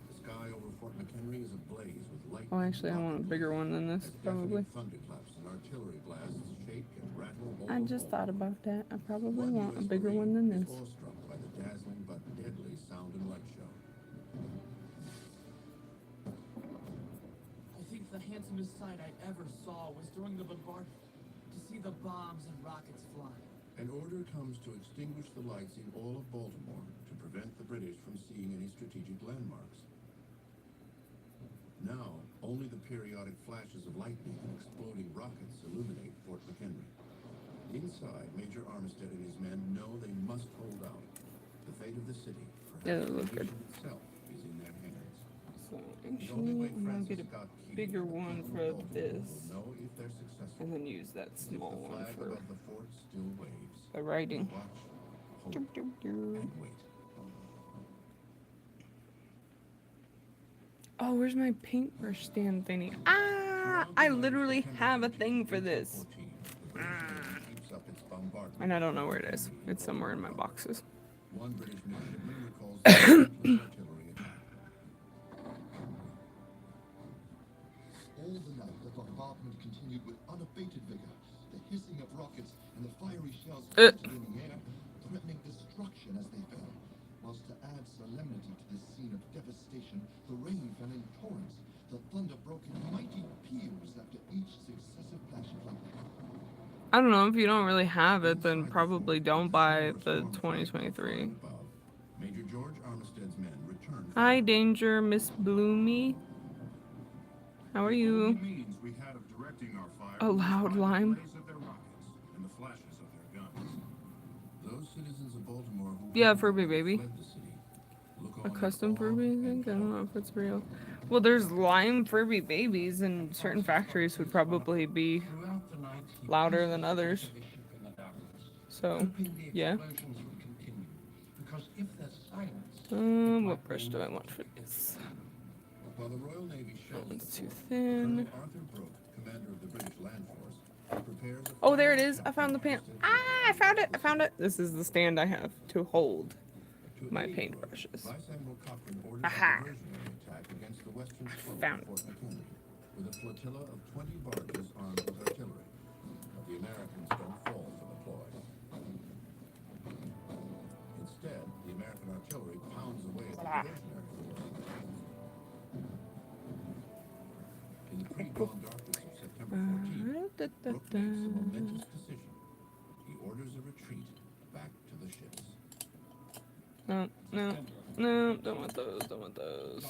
The sky over Fort McHenry is ablaze with light. Oh, actually, I want a bigger one than this, probably. Thunderclaps and artillery blasts shake shake and rattle all I just thought Baltimore. about that. I probably One want a US bigger Marine one than is this. awestruck by the dazzling but deadly sound and light show. I think the handsomest sight I ever saw was during the bombardment, to see the bombs and rockets fly. An order comes to extinguish the lights in all of Baltimore to prevent the British from seeing any strategic landmarks. Now, only the periodic flashes of lightning and exploding rockets illuminate Fort McHenry. Inside, Major Armistead and his men know they must hold out. The fate of the city, Yeah, perhaps they the look good. nation itself, is in their hands. So The only actually, way I'm gonna Francis get a Scott Key bigger and the one people for of Baltimore this, will know if they're successful. and then use that If small the one flag for above the fort still waves, the writing. watch, hope, Doo, doo, doo. and wait. Oh, where's my paintbrush stand thingy? Ah, I literally have a thing for this. And I don't know where it is. It's somewhere in my boxes. One British midshipman recalls the artillery attack. All the night, the bombardment continued with unabated vigor. The hissing of rockets and the fiery shells floated in the air, threatening destruction as they fell. Whilst to add solemnity to this scene of devastation, the rain fell in torrents. The thunder broke in mighty peals after each successive flash of lightning. I don't know, if you don't really have it, then probably don't buy the 2023. Major George Armistead's men returned. Hi, Danger, Miss Bloomy. How are you? Means we had of directing our fire A loud lime. of their rockets and the flashes of their guns. Those citizens of Baltimore who Yeah, Furby baby. fled the city look A on custom in awe Furby, I and think? I don't know horror. if it's real. Well, there's lime Furby babies, and certain factories would probably be Throughout the night, he louder paced than the others. deck of his ship in the darkness, So, hoping the yeah. explosions would continue. Because if there's silence, What brush do I want for this? While the Royal Navy shells It's the too fort, thin. Colonel Arthur Brooke, commander of the British Land Force, prepares a Oh, there it final is. I attempt found on the paint. Armistead's Ah, I found it. I found it. This is the stand I have to hold To my aid Brooke, paintbrushes. Vice Admiral Cochrane orders Aha. a diversionary attack against the western slope Found of Fort McHenry with a flotilla of 20 barges armed with artillery. But the Americans don't fall for the ploy. Instead, the American artillery pounds away at the diversionary force. In the pre-dawn darkness of September 14th, Brooke makes a momentous decision. He orders a retreat back to the ships. No, no, no, don't want those, don't want those.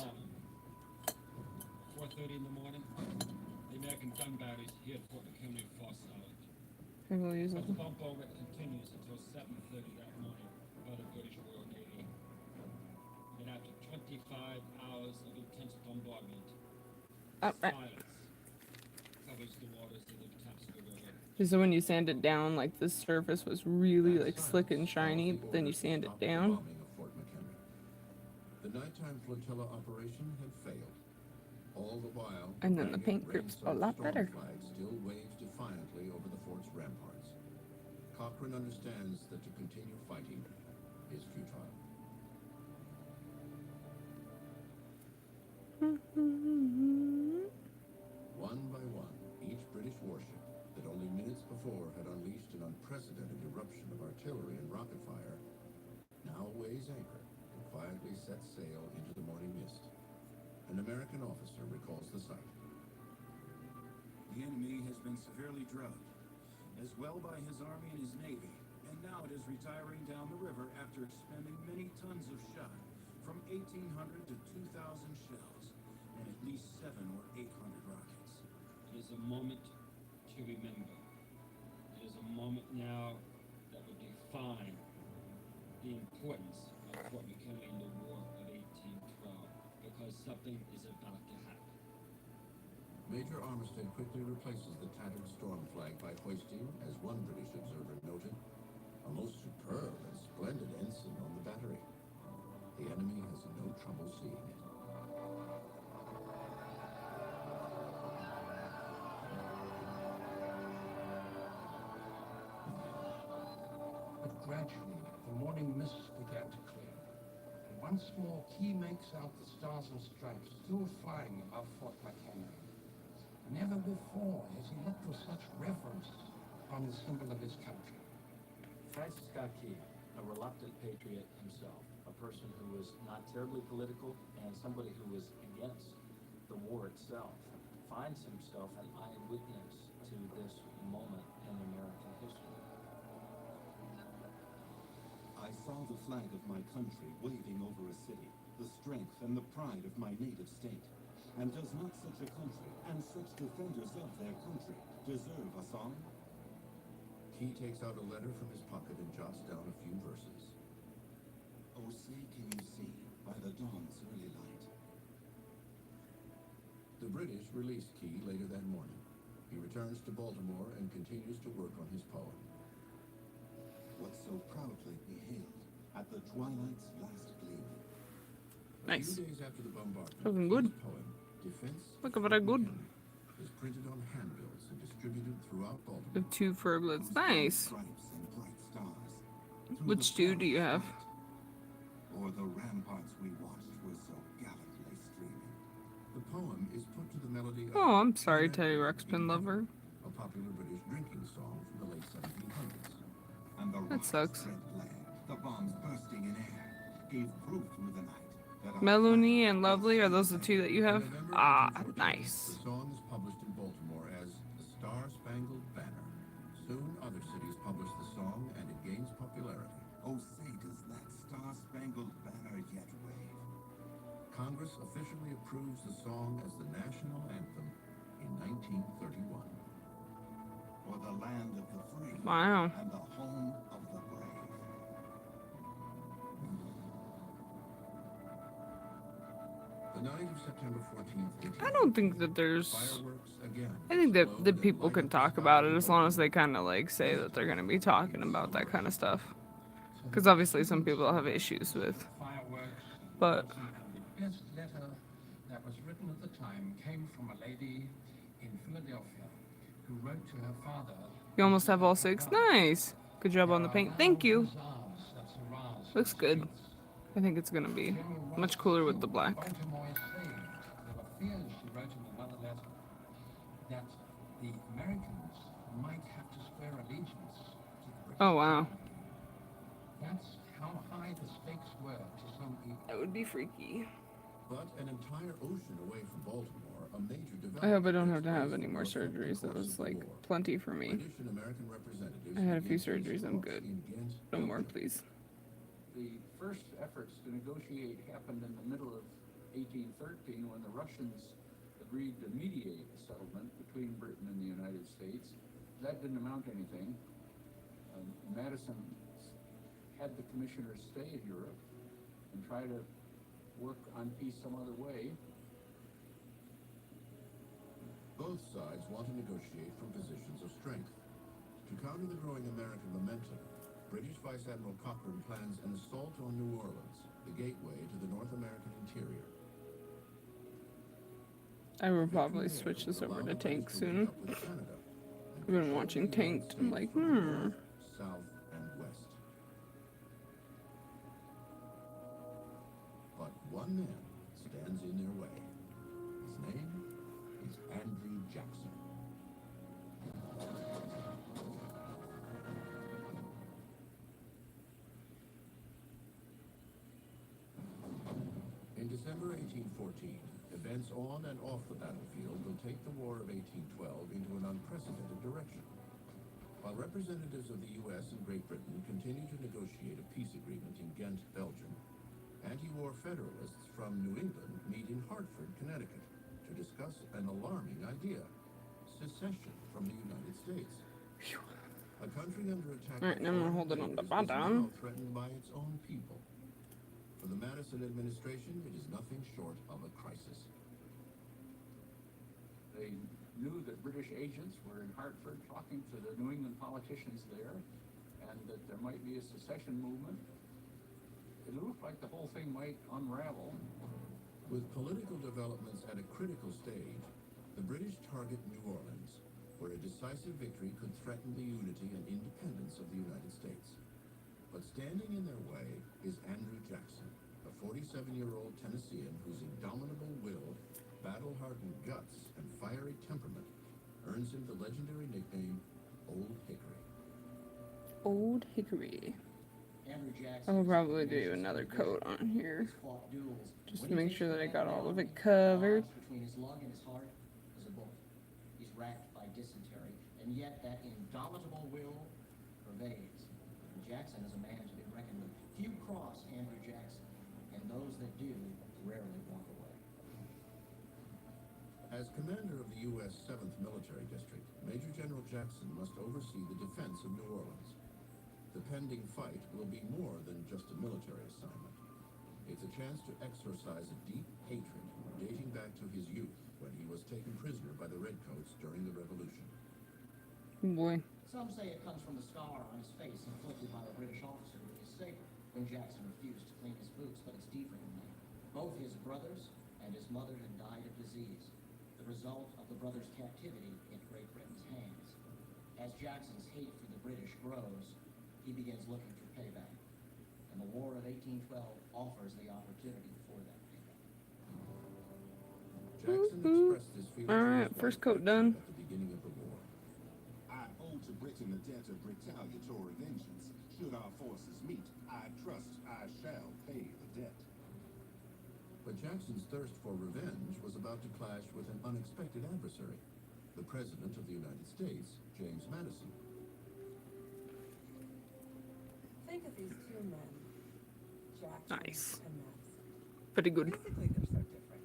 4:30 in the morning. The American gun batteries here at Fort McHenry far south. I will use it. The bump over continues until 7:30 that morning by the British Royal Navy. And after 25 hours of intense bombardment, silence covers the waters of the Tapsco River. So when you sand it down, like the surface was really like slick and shiny, but then you sand it down. Bombing of Fort McHenry. The nighttime flotilla operation had failed. All the while, And then the ragged, paint grip's a rain-soaked lot storm better. flag still waves defiantly over the fort's ramparts. Cochrane understands that to continue fighting is futile. One by one, each British warship that only minutes before had unleashed an unprecedented eruption of artillery and rocket fire now weighs anchor and quietly sets sail into the morning mist. An American officer recalls the sight. The enemy has been severely drubbed, as well by his army and his navy, and now it is retiring down the river after expending many tons of shot, from 1,800 to 2,000 shells, and at least 700 or 800 rockets. It is a moment to remember. It is a moment now that will define the importance of Fort McHenry in the War of 1812, because something is about to happen. Major Armistead quickly replaces the tattered storm flag by hoisting, as one British observer noted, a most superb and splendid ensign on the battery. The enemy has no trouble seeing it. But gradually, the morning mists began to clear, and once more Key makes out the stars and stripes still flying above Fort McHenry. Never before has he looked with such reverence upon the symbol of his country. Francis Scott Key, a reluctant patriot himself, a person who was not terribly political and somebody who was against the war itself, finds himself an eyewitness to this moment in American history. I saw the flag of my country waving over a city, the strength and the pride of my native state. And does not such a country, and such defenders of their country, deserve a song? Key takes out a letter from his pocket and jots down a few verses. Oh, say can you see, by the dawn's early light. The British released Key later that morning. He returns to Baltimore and continues to work on his poem. What so proudly we hailed at the twilight's last gleam. Nice. A few days after the bombardment, Looking good. Key's poem, Defense Look very good. is printed on handbills and distributed throughout Baltimore. The 2 Furblets. Nice. Stripes and bright stars. Through Which the 2 do you have? Or the ramparts we watched were so gallantly streaming. The poem is put to the melody of Oh, I'm sorry, Teddy Ruxpin lover. a popular British drinking song from the late 1700s. And the That sucks. red glare, the bombs bursting in air, gave proof through the night that our Melanie and Lovely, are those the 2 that you have? In November Ah, 1814, nice. The song is published in Baltimore as the Star-Spangled Banner. Soon other cities publish the song and it gains popularity. Oh, say does that star-spangled banner yet wave? Congress officially approves the song as the national anthem in 1931. For the land of the free Wow. and the home of the brave. The night of September 14th, I don't think that there's... fireworks again. I think that explode the that people light can up the talk sky about it in as long as Baltimore. they kind of like say that they're going to be talking about that kind of stuff. Because obviously some people have issues with. Fireworks. But- The best letter that was written at the time came from a lady in Philadelphia who wrote to her father. You almost have all 6. Nice. Good job on the paint. Thank you. Looks good. I think it's going to be much cooler with the black. Baltimore is saved. There were fears, she wrote in another letter, that the Americans might have to swear allegiance to the British. Oh, wow. That's how high the stakes were to some people. That would be freaky. But an entire ocean away from Baltimore, a major development. I hope I don't have to takes have place any more in the surgeries. That course was of the like war. plenty for me. British and American representatives I had a few engaged in surgeries. I'm talks good. in Ghent, No more, Belgium. please. The first efforts to negotiate happened in the middle of 1813 when the Russians agreed to mediate a settlement between Britain and the United States. That didn't amount to anything. Madison had the commissioners stay in Europe and try to work on peace some other way. Both sides want to negotiate from positions of strength. To counter the growing American momentum, British Vice Admiral Cochrane plans an assault on New Orleans, the gateway to the North American interior. I will probably switch this over to Tank soon. I've been watching Tanked. I'm like, South and west. But one man stands in their way. His name is Andrew Jackson. In December 1814, events on and off the battlefield will take the War of 1812 into an unprecedented direction. While representatives of the U.S. and Great Britain continue to negotiate a peace agreement in Ghent, Belgium, anti-war Federalists from New England meet in Hartford, Connecticut, to discuss an alarming idea: secession from the United States. A country under attack Alright, now I'm gonna hold it on the is bottom. now threatened by its own people. For the Madison administration, it is nothing short of a crisis. They knew that British agents were in Hartford talking to the New England politicians there, and that there might be a secession movement. It looked like the whole thing might unravel. With political developments at a critical stage, the British target New Orleans, where a decisive victory could threaten the unity and independence of the United States. But standing in their way is Andrew Jackson, a 47-year-old Tennessean whose indomitable will, battle-hardened guts, and fiery temperament earns him the legendary nickname Old Hickory. Old Hickory. Andrew Jackson I will is probably tenacious do another individual. coat on here, He's fought duels. just When to he make takes sure that I command got all of army, it covered. lodged between his lung and his heart is a bullet. He's racked by dysentery, and yet that indomitable will pervades. And Jackson is a man to be reckoned with. Few cross Andrew Jackson, and those that do rarely walk away. As commander of the U.S. 7th Military District, Major General Jackson must oversee the defense of New Orleans. The pending fight will be more than just a military assignment. It's a chance to exorcise a deep hatred dating back to his youth when he was taken prisoner by the Redcoats during the Revolution. Boy. Some say it comes from the scar on his face inflicted by a British officer with his saber when Jackson refused to clean his boots, but it's deeper than that. Both his brothers and his mother had died of disease, the result of the brothers' captivity in Great Britain's hands. As Jackson's hate for the British grows, he begins looking for payback. And the War of 1812 offers the opportunity for that payback. Jackson expressed this feeling Alright, first coat done. at the beginning of the war. I owe to Britain a debt of retaliatory vengeance. Should our forces meet, I trust I shall pay the debt. But Jackson's thirst for revenge was about to clash with an unexpected adversary, the President of the United States, James Madison. Think of these two men, Jackson Nice. and Madison. Pretty good. Physically, they're so different.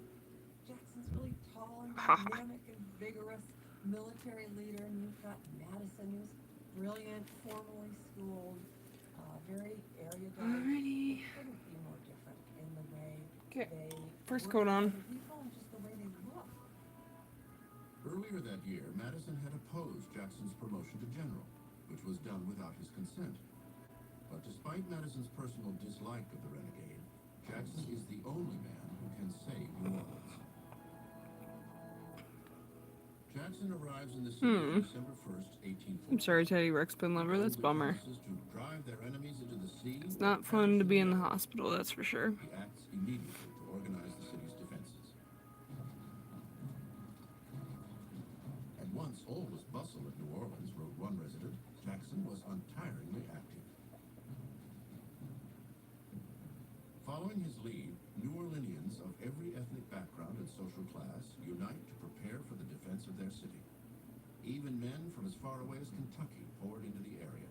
Jackson's really tall and Ha ha. dynamic and vigorous military leader, and you've got Madison, who's brilliant, formally schooled, very erudite. Alrighty. It couldn't be more different in the way Okay, they first work coat on. with other people and just the way they look. Earlier that year, Madison had opposed Jackson's promotion to general, which was done without his consent. But despite Madison's personal dislike of the renegade, Jackson is the only man who can save New Orleans. Jackson arrives in the city on December 1st, 1840. I'm sorry, Teddy Ruxpin lover. That's a bummer. To drive their enemies into the sea. It's not fun to be in the hospital, that's for sure. He acts immediately to organize the city's defenses. At once all was bustle at New Orleans, wrote one resident. Jackson was untiringly active. Following his lead, New Orleanians of every ethnic background and social class unite to prepare for the defense of their city. Even men from as far away as Kentucky poured into the area,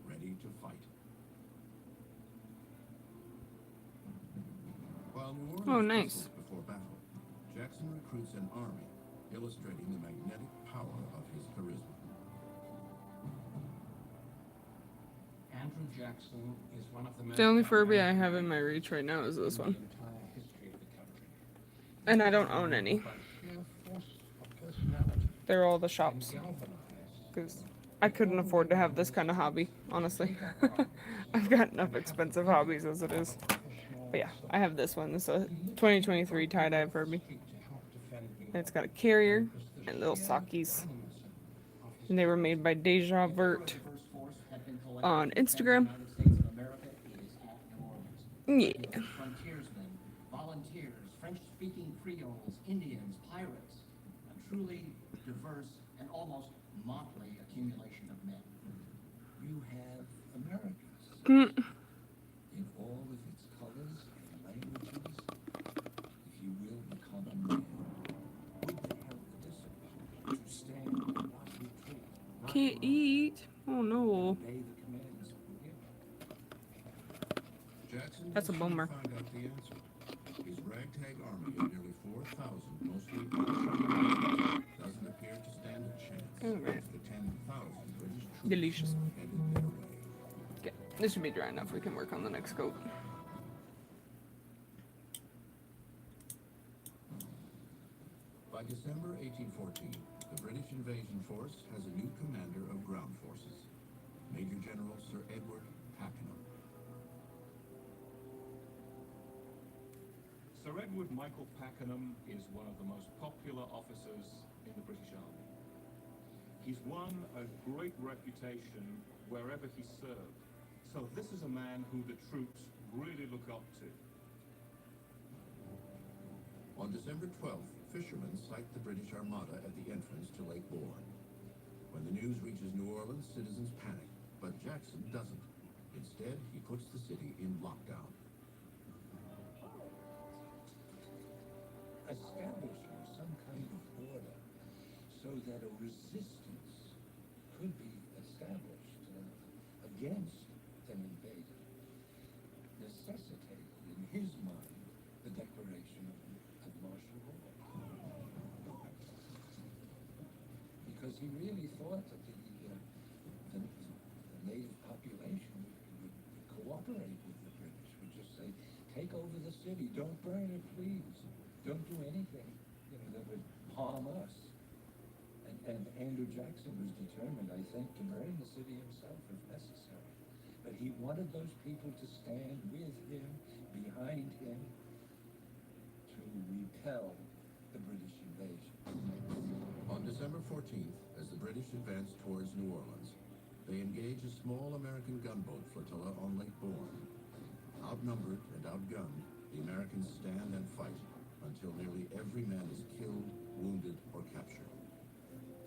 ready to fight. While New Orleans nice. whistles before battle, Jackson recruits an army, illustrating the magnetic power of his charisma. Andrew Jackson is one of the most The only Furby I dynamic have in my reach right now is this in one. the entire history of the country. And I don't own any. By sheer force of personality They're all the and shops. galvanized. Because I couldn't afford to have this kind of hobby, honestly. I've got enough expensive hobbies as it is. But yeah, I have this one. This is a 2023 tie-dye Furby. And it's got a carrier and little sockies. And they were made by Deja Vert on Instagram. Yeah. Frontiersmen, volunteers, French-speaking Creoles, Indians, pirates, a truly diverse and almost motley accumulation of men. You have America's Mm. in all of its colors and languages. If you will become a man, would they have the discipline to stand and not retreat, not Can't run, eat. Oh no. obey the commands of the giver? Jackson That's a will soon bummer. find out the answer. His ragtag army of nearly 4,000, mostly British, doesn't appear to stand a chance Alright. against the 10,000 British troops Delicious. headed their way. Okay, this should be dry enough. We can work on the next coat. By December 1814, the British invasion force has a new commander of ground forces, Major General Sir Edward Pakenham. Sir Edward Michael Pakenham is one of the most popular officers in the British Army. He's won a great reputation wherever he served. So this is a man who the troops really look up to. On December 12th, fishermen sight the British Armada at the entrance to Lake Bourne. When the news reaches New Orleans, citizens panic, but Jackson doesn't. Instead, he puts the city in lockdown. Establishing some kind of order so that a resistance could be established against an invader necessitated, in his mind, the declaration of martial law. Because he really thought that the native population would cooperate with the British, would just say, take over the city, don't burn it, please. Don't do anything, that would harm us. And Andrew Jackson was determined, I think, to burn the city himself if necessary. But he wanted those people to stand with him, behind him, to repel the British invasion. On December 14th, as the British advanced towards New Orleans, they engage a small American gunboat flotilla on Lake Bourne. Outnumbered and outgunned, the Americans stand and fight until nearly every man is killed, wounded, or captured.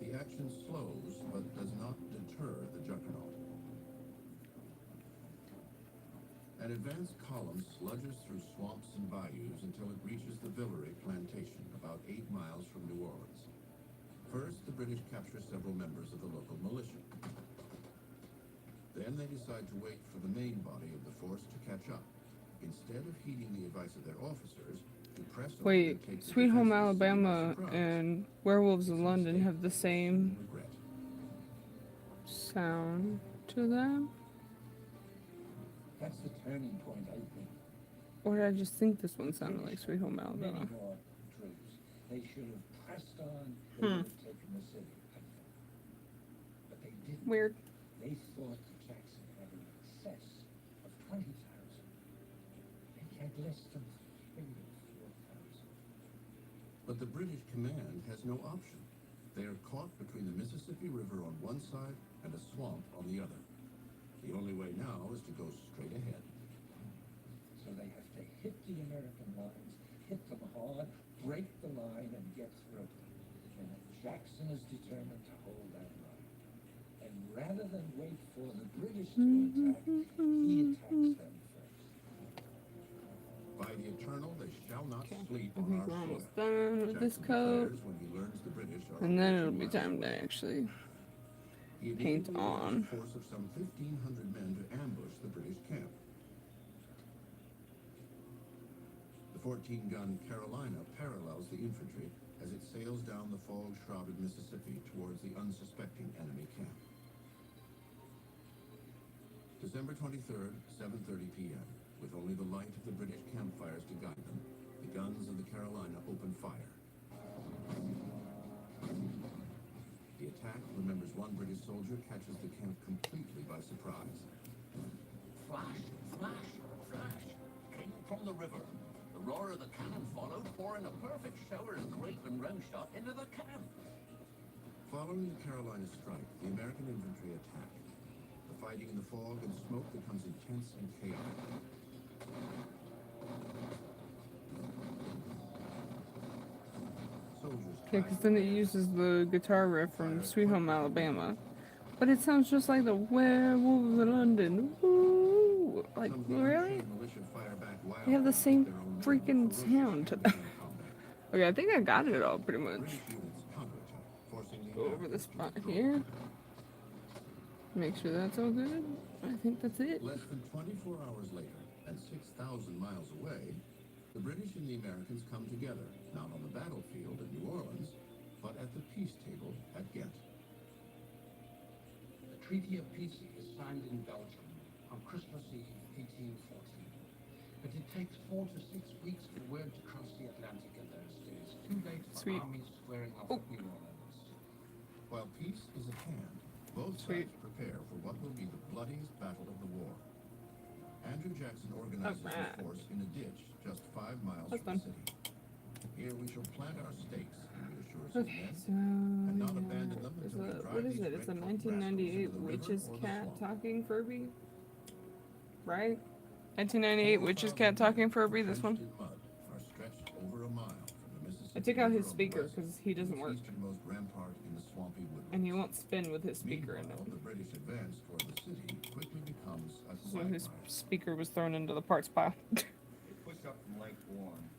The action slows, but does not deter the juggernaut. An advanced column sludges through swamps and bayous until it reaches the Villeray plantation, about 8 miles from New Orleans. First, the British capture several members of the local militia. Then they decide to wait for the main body of the force to catch up. Instead of heeding the advice of their officers, to press on Wait, and take the Sweet Home defensive city by Alabama surprise. and Werewolves of It's a London mistake have the they same soon regret. sound to them? That's the turning point, I think. Or did I just think this one sounded like Sweet Home Alabama? Many more troops. They should have pressed on. They would have taken the city, I think. But they didn't. Weird. They thought that Jackson had an excess of 20,000. And he had less than 3 or 4,000. But the British command has no option. They are caught between the Mississippi River on one side and a swamp on the other. The only way now is to go straight ahead. So they have to hit the American lines, hit them hard, break the line, and get through. And Jackson is determined to hold that line. And rather than wait for the British to attack, he attacks them first. By the Eternal, they shall not sleep I on think our we're soil. almost done with this Jackson coat. declares when he learns the British are And then only it'll 2 be miles time to away. actually He paint immediately orders on. a force of some 1,500 men to ambush the British camp. The 14-gun Carolina parallels the infantry as it sails down the fog-shrouded Mississippi towards the unsuspecting enemy camp. December 23rd, 7:30 p.m. With only the light of the British campfires to guide them, the guns of the Carolina open fire. The attack, remembers one British soldier, catches the camp completely by surprise. Flash, flash, flash came from the river. The roar of the cannon followed, pouring a perfect shower of grape and round shot into the camp. Following the Carolina strike, the American infantry attack. The fighting in the fog and smoke becomes intense and chaotic. Soldiers Okay, because then it uses the guitar riff from Sweet Home Alabama. But it sounds just like the Werewolves of London. Woo! Like, really? They have the same freaking sound to them. Okay, I think I got it all pretty much. Go over the spot here. Make sure that's all good. I think that's it. Less than 24 hours later, and 6,000 miles away, the British and the Americans come together, not on the battlefield at New Orleans, but at the peace table at Ghent. The Treaty of Peace is signed in Belgium on Christmas Eve, 1814. But it takes 4 to 6 weeks for word to cross the Atlantic in those days. Too late for Sweet. armies squaring off at New Orleans. While peace is at hand, both sides prepare for what will be the bloodiest battle of the war. Andrew Jackson organizes his force in a ditch just 5 miles from the city. Here we shall plant our stakes, he assures his men, and not abandon them until we drive what is these it? It's a red-coat 1998 rascals into the river Witch's or the Cat swamp. Talking Furby? Right? 1998 Witch's Cat Talking Furby, this one? Trenched in mud are stretched over a mile from the Mississippi I took out his River on the speaker west because he doesn't to work. the easternmost rampart in the swampy woodlands. And he won't spin with his speaker in Meanwhile, it. the British advance toward the city quickly becomes a So his quagmire. speaker was thrown into the parts pile. They push up from Lake Bourne,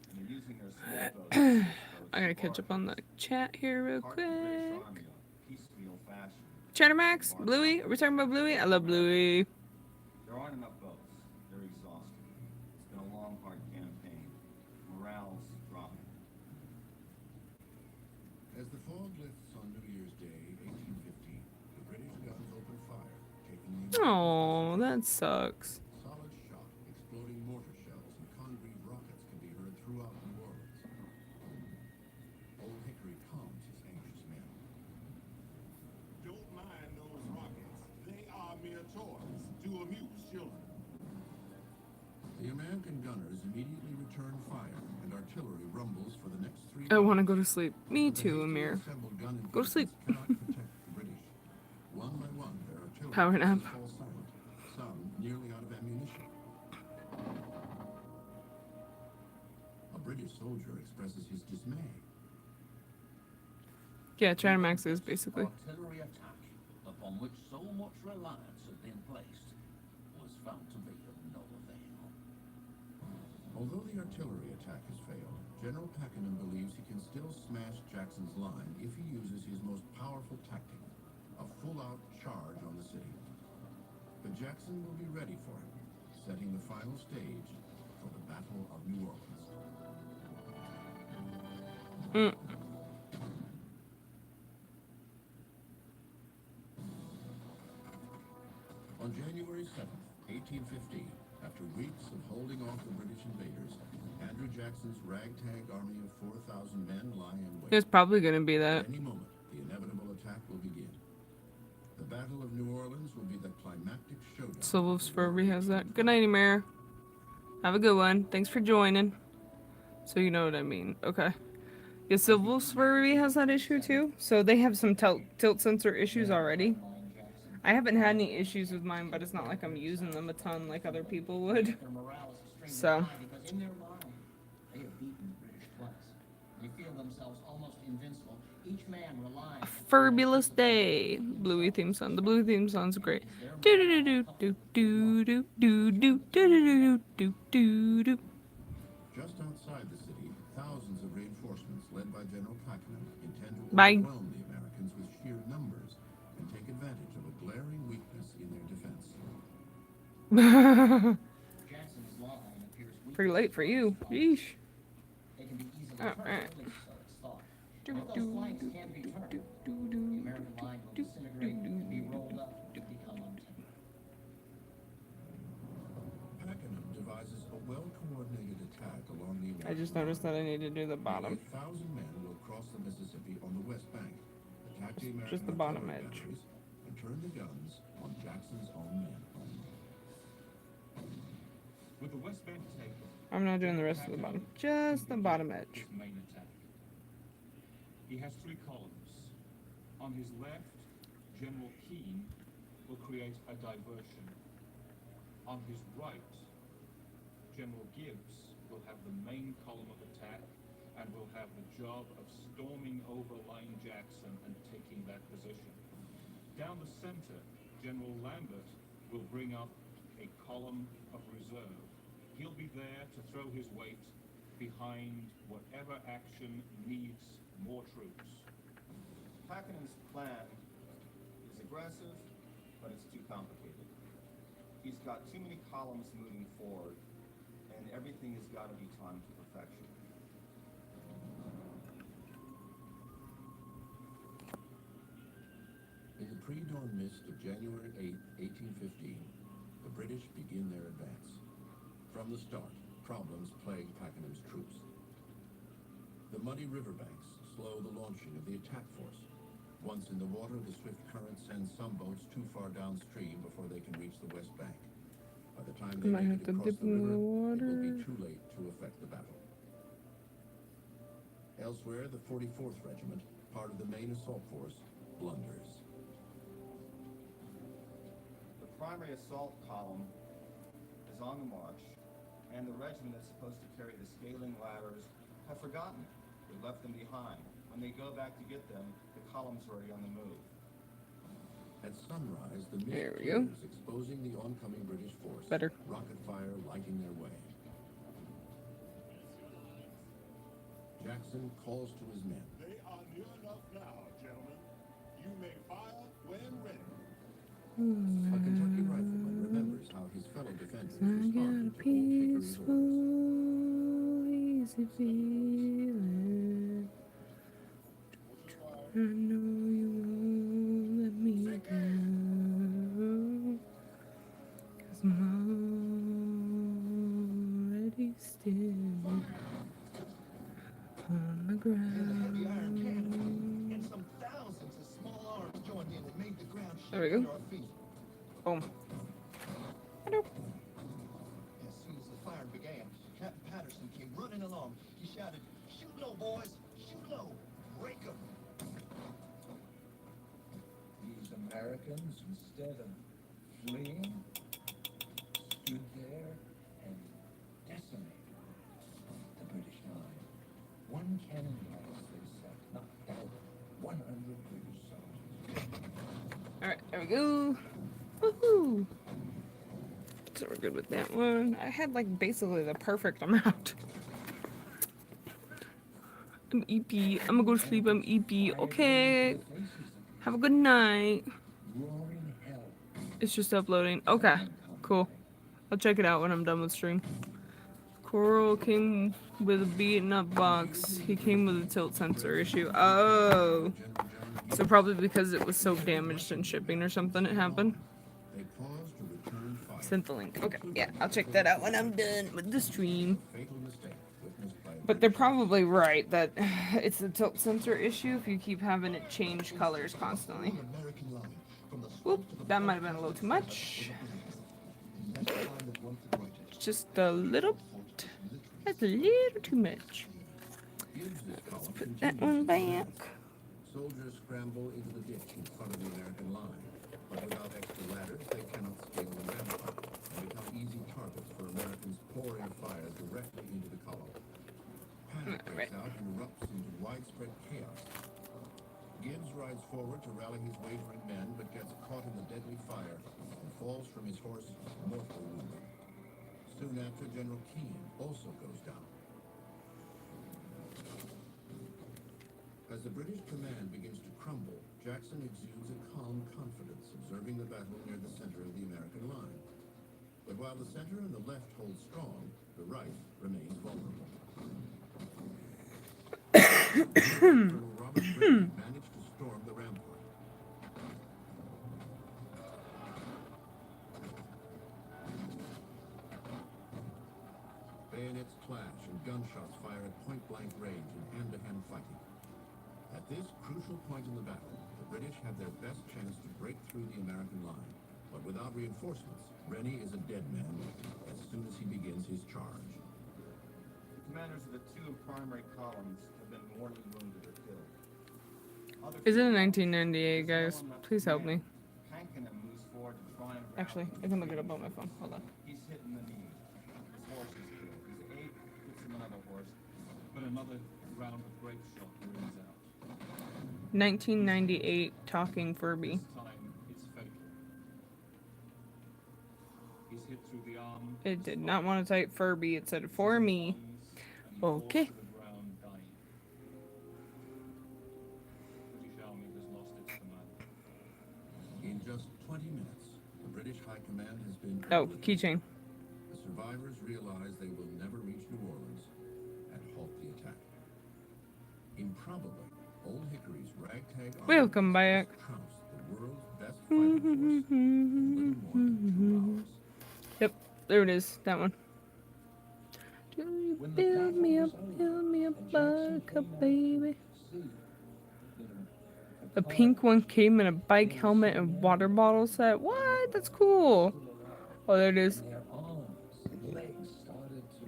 and they're using their small boats to push boats I gotta to catch up on the barges. chat here real Part of the British quick. Army on piecemeal fashion. Chattermax, Bluey, are we talking about Bluey? I love Bluey. There aren't enough boats. They're exhausted. It's been a long, hard campaign. Morale's dropping. As the fog lifts on New Year's Day, 1850, the British guns open fire, taking the Oh, that sucks. solid shot, exploding mortar shells, and congreve rockets can be heard throughout New Orleans. Old Hickory calms his anxious men. Don't mind those rockets. They are mere toys to amuse children. The American gunners immediately return fire, and artillery rumbles for the next 3 I want to hours. go to sleep. Me The too, hastily Amir. assembled gun Go to sleep. infantry cannot protect the British. One by one, their artillery Power nap. pieces fall silent, some nearly out of ammunition. A British soldier expresses his dismay. Yeah, Chattermax is basically. Artillery attack, upon which so much reliance had been placed, was found to be of no avail. Although the artillery attack has failed, General Pakenham believes he can still smash Jackson's line if he uses his most powerful tactic, a full-out charge on the city. But Jackson will be ready for it, setting the final stage for the Battle of New Orleans. On January 7th, 1815, after weeks of holding off the British invaders, Andrew Jackson's ragtag army of 4,000 men lie in wait. It's probably gonna be that. At any moment, the inevitable attack will begin. The Battle of New Orleans will be the climactic showdown. Silver's Furby has that. Good night, Amir. Have a good one. Thanks for joining. So you know what I mean. Okay. Yeah, Silver's Furby has that issue too. So they have some tilt sensor issues already. I haven't had any issues with mine, but it's not like I'm using them a ton like other people would. Their morale is extremely So. high because in their mind, they have beaten the British twice. They feel themselves almost invincible. Each man relies on Furbulous day. Bluey theme song. The Bluey theme song's great. Do do do do do do do do do do do do do. Just outside the city, thousands of reinforcements led by General Pakenham intend to Bye. overwhelm the Americans with sheer numbers and take advantage of a glaring weakness in their defense. Jackson's line appears weak. Pretty late for you. Yeesh. They can be easily Oh, turned, alright. at least so it's thought. And if those flanks can be turned, the American line will disintegrate and be rolled up to become untenable. Pakenham devises a well-coordinated attack along the I just noticed that I need to do the bottom. 1,000 men will cross the Mississippi on the west bank, attack the American Just the bottom artillery edge. batteries, and turn the guns on Jackson's own men. With the West Bank taken, I'm not doing the rest of the bottom. Just the bottom edge. his main attack. He has 3 columns. On his left, General Keane will create a diversion. On his right, General Gibbs will have the main column of attack and will have the job of storming over Line Jackson and taking that position. Down the center, General Lambert will bring up a column of reserve. He'll be there to throw his weight behind whatever action needs more troops. Pakenham's plan is aggressive, but it's too complicated. He's got too many columns moving forward, and everything has got to be timed to perfection. In the pre-dawn mist of January 8, 1815, the British begin their advance. From the start, problems plague Pakenham's troops. The muddy riverbanks slow the launching of the attack force. Once in the water, the swift current sends some boats too far downstream before they can reach the west bank. By the time they Might make have it to across dip the in river, the it will water. be too late to affect the battle. Elsewhere, the 44th Regiment, part of the main assault force, blunders. The primary assault column is on the march, and the regiment that's supposed to carry the scaling ladders have forgotten it. They left them behind, When they go back to get them, the column's already on the move. At sunrise, the mist There we go. clears, exposing the oncoming British force. Better. Rocket fire lighting their way. Jackson calls to his men. They are near enough now, gentlemen. You may fire when ready. A Kentucky rifleman remembers how his fellow defenders I got a responded to Old Hickory's orders. peaceful, easy feeling. I know you won't let me down. 'Cause I'm already standing on the ground. And some thousands of small arms joined in and made the ground shake There we go. under our feet. Boom. Hello. As soon as the firing began, Captain Patterson came running along. He shouted, "Shoot low, boys! Shoot low! Break 'em!" These Americans, instead of fleeing, stood there and decimated the British line. One cannon blast, they said, knocked out 100 British soldiers. Alright, there we go. Woohoo! So we're good with that one. I had like basically the perfect amount. I'm EP. I'm gonna go to sleep. I'm EP. Okay. Have a good night. Roaring hell. It's just uploading. Okay. Cool. I'll check it out when I'm done with stream. Coral came with a beaten up box. He came with a tilt sensor issue. Oh. So probably because it was so damaged in shipping or something it happened. They pause to return fire. Sent the link. Okay, yeah, I'll check that out when I'm done with the stream. Fatal mistake witnessed by a But they're probably right that it's the tilt sensor issue if you keep having it change colors constantly. American line from the Whoop, that might have been a little too much. That's the line that runs the greatest. Just a little. That's a little too much. Gibbs' column Put that one back. Soldiers scramble into the ditch in front of the American line. But without extra ladders, they cannot scale the rampart and become easy targets for Americans pouring fire directly into the column. Panic breaks out and erupts into widespread chaos. Gibbs rides forward to rally his wavering men, but gets caught in the deadly fire and falls from his horse, mortally wounded. Soon after, General Keane also goes down. As the British command begins to crumble, Jackson exudes a calm confidence, observing the battle near the center of the American line. But while the center and the left hold strong, the right remains vulnerable. Colonel Robert Brady managed to storm the rampart. Bayonets clash and gunshots fire at point-blank range in hand-to-hand fighting. At this crucial point in the battle, the British have their best chance to break through the American line. But without reinforcements, Rennie is a dead man as soon as he begins his charge. The commanders of the two primary columns have been mortally wounded or killed. Other Is it in people- 1998, guys? Please help me. Hankingham moves forward to try and Actually, I can look it up on my phone. Hold on. He's hit in the knee. His horse is killed. His aide puts him another horse. But another round of grape shot rings out. 1998 Talking Furby. This time, it's fatal. He's hit through the arm. It did not want to type Furby, it said for me. Okay. The ground dying. British Army has lost its command. In just 20 minutes, the British High Command has been... Oh, keychain. The survivors realize they will never reach New Orleans and halt the attack. Improbably, Old Hickory's ragtag army Welcome back. trounced the world's best fighting force in little more than 2 hours. Yep, there it is. That one. Do you build me a buttercup, baby? A pink one came in a bike helmet and water bottle set. What? That's cool. Oh, there it is. Their arms and legs started to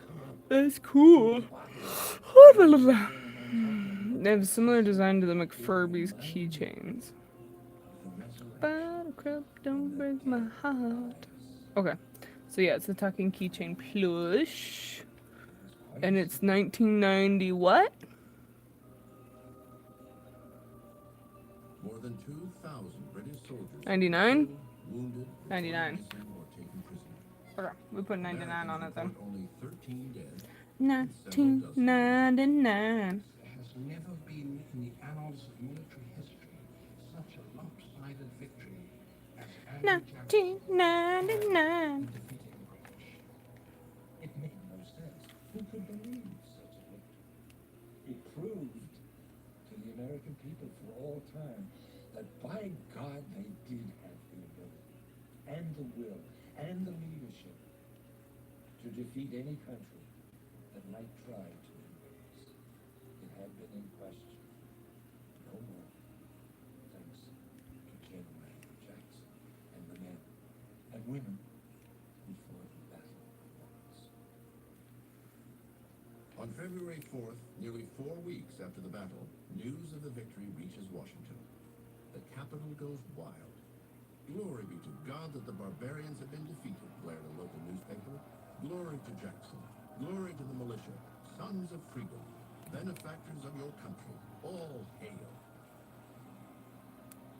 come That's cool. They have a similar design to the McFurby's keychains. Buttercup, don't break my heart. Okay. So yeah, it's the Talking Keychain plush. And it's 1990 what? More than 2,000 British soldiers 99? killed, wounded, 99. missing, or taken prisoner. Okay, we put 99 on it then. Americans report only 13 dead and several dozen wounded. 1999. There has never been in the annals of military history such a lopsided victory as Andrew Jackson had in 1999. defeating the British. It made no sense. Who could believe such a victory? It proved to the American people for all time that by God they did have the ability and the will and the leadership to defeat any country that might try to invade us. It had been in question. No more. Thanks to General Andrew Jackson and the men and women who fought the battle for us. On February 4th, nearly 4 weeks after the battle, news of the victory reaches Washington. The capital goes wild. Glory be to God that the barbarians have been defeated, blared a local newspaper. Glory to Jackson. Glory to the militia, sons of freedom, benefactors of your country. All hail.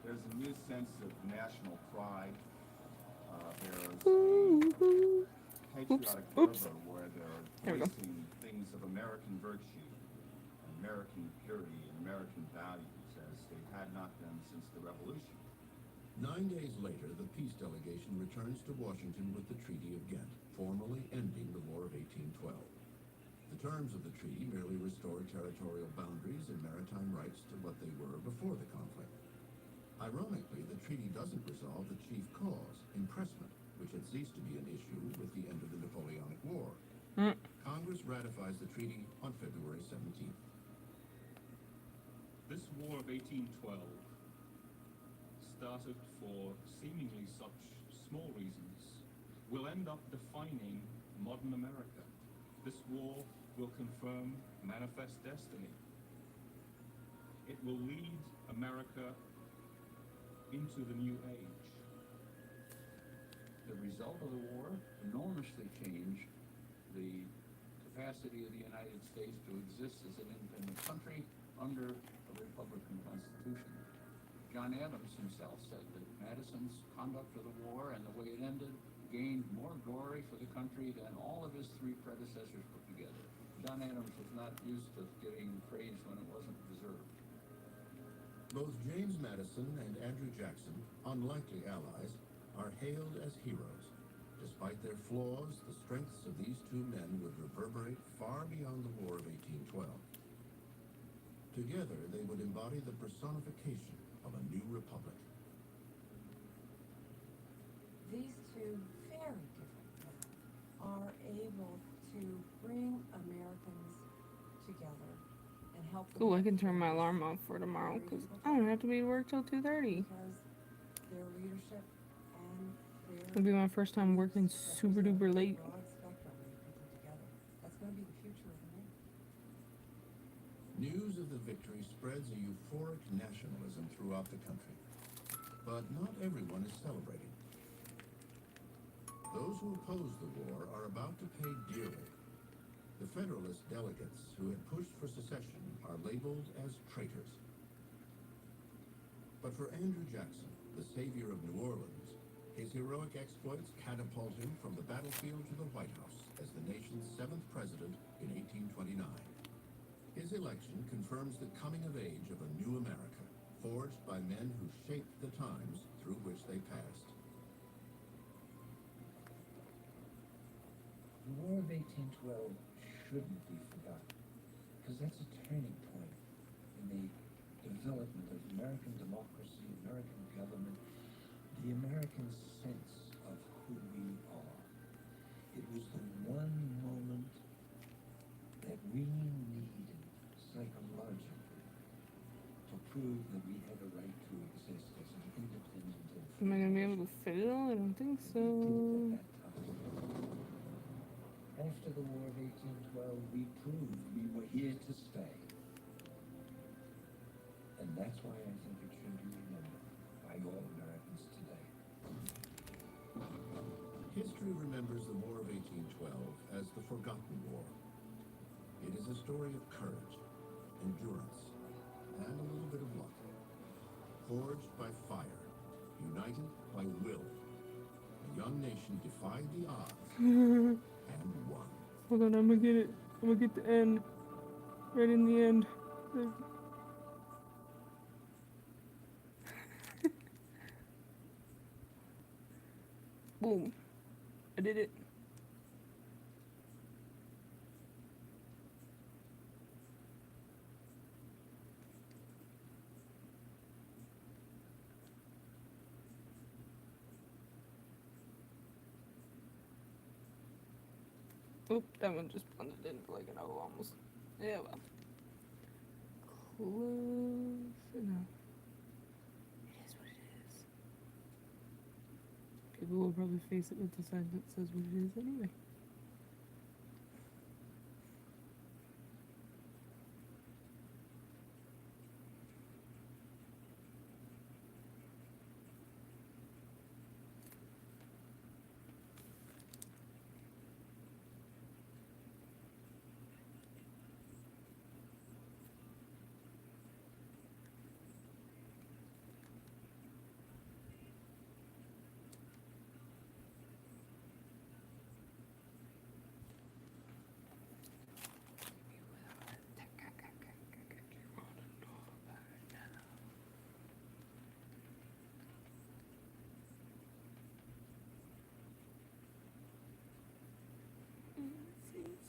There's a new sense of national pride. There's a patriotic fervor where There we they're go. voicing things of American virtue, American purity, and American values as they had not done since the Revolution. 9 days later, the peace delegation returns to Washington with the Treaty of Ghent, formally ending the War of 1812. The terms of the treaty merely restored territorial boundaries and maritime rights to what they were before the conflict. Ironically, the treaty doesn't resolve the chief cause, impressment, which had ceased to be an issue with the end of the Napoleonic War. Congress ratifies the treaty on February 17th. This War of 1812 started for seemingly such small reasons will end up defining modern America. This war will confirm manifest destiny. It will lead America into the new age. The result of the war enormously changed the capacity of the United States to exist as an independent country under a Republican Constitution. John Adams himself said that Madison's conduct of the war and the way it ended gained more glory for the country than all of his three predecessors put together. John Adams was not used to getting praise when it wasn't deserved. Both James Madison and Andrew Jackson, unlikely allies, are hailed as heroes. Despite their flaws, the strengths of these two men would reverberate far beyond the War of 1812. Together, they would embody the personification of a new republic. These two very different men are able to bring Americans together and help them. Ooh, I can turn my alarm off for tomorrow because I don't have to be to work till 2:30. Because their leadership and their It'll be my first time working super duper late. broad spectrum when you put them together. That's going to be the future of America. News of the victory spreads a euphoric nationalism throughout the country. But not everyone is celebrating. Those who oppose the war are about to pay dearly. The Federalist delegates who had pushed for secession are labeled as traitors. But for Andrew Jackson, the savior of New Orleans, his heroic exploits catapult him from the battlefield to the White House as the nation's 7th president in 1829. His election confirms the coming of age of a new America, forged by men who shaped the times through which they passed. The War of 1812 shouldn't be forgotten, because that's a turning point in the development of American democracy, American government, the American sense of who we are. It was the one moment that we needed psychologically to prove that we had a right to exist as an independent and Am I gonna be able to fit it all? I don't think so. After the War of 1812, we proved we were here to stay. And that's why I think it should be remembered by all Americans today. History remembers the War of 1812 as the Forgotten War. It is a story of courage, endurance, and a little bit of luck. Forged by fire, united by will, a young nation defied the odds and won. Hold on, I'm gonna get it. I'm gonna get the end. Right in the end. Boom. I did it. Oop, that one just blended in like an O almost. Yeah, well. Close enough. It is what it is. People will probably face it with the sign that says what it is anyway.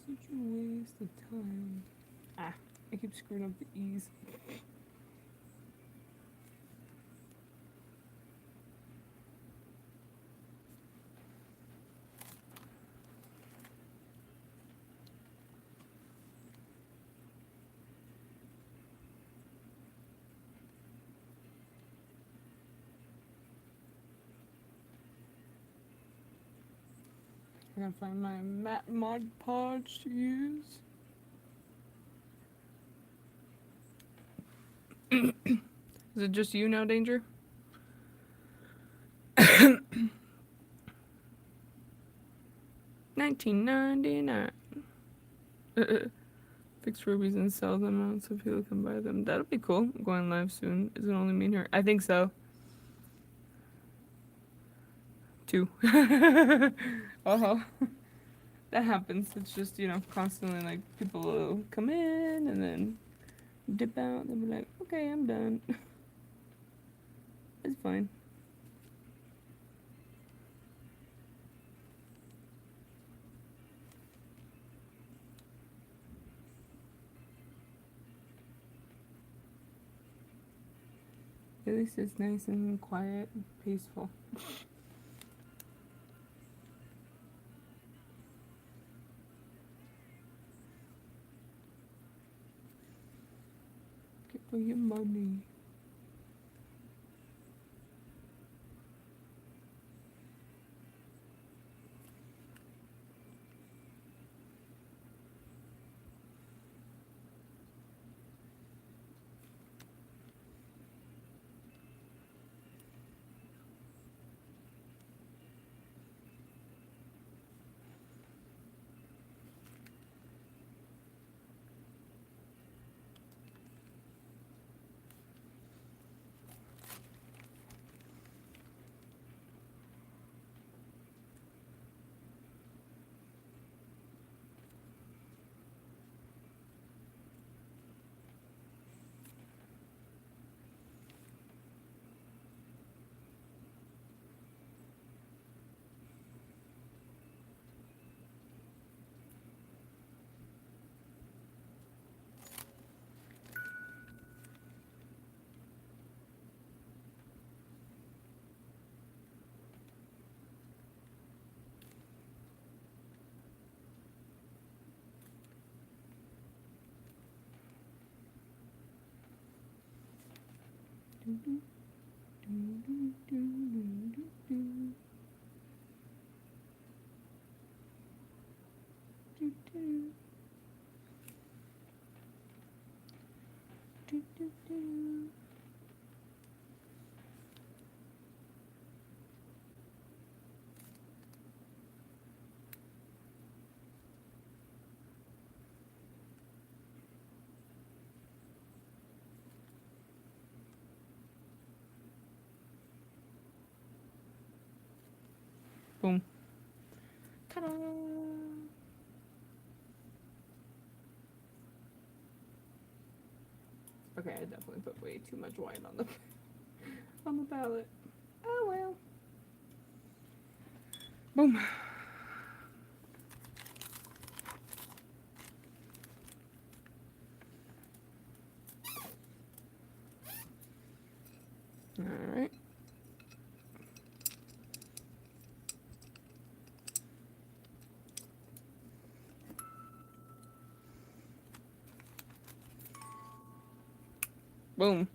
Such a waste of time. Ah, I keep screwing up the E's. I'm gonna find my Mod Podge to use. Is it just you now, Danger? 1999. Fix Furbies and sell them out so people can buy them. That'll be cool. I'm going live soon. Is it only me and her? I think so. 2. Uh-huh. That happens. It's just, you know, constantly like people will come in and then dip out. They'll be like, okay, I'm done. It's fine. At least it's nice and quiet and peaceful. Get for your money. Ta-da! Okay, I definitely put way too much white on the palette. Oh well. Boom. All right. Boom.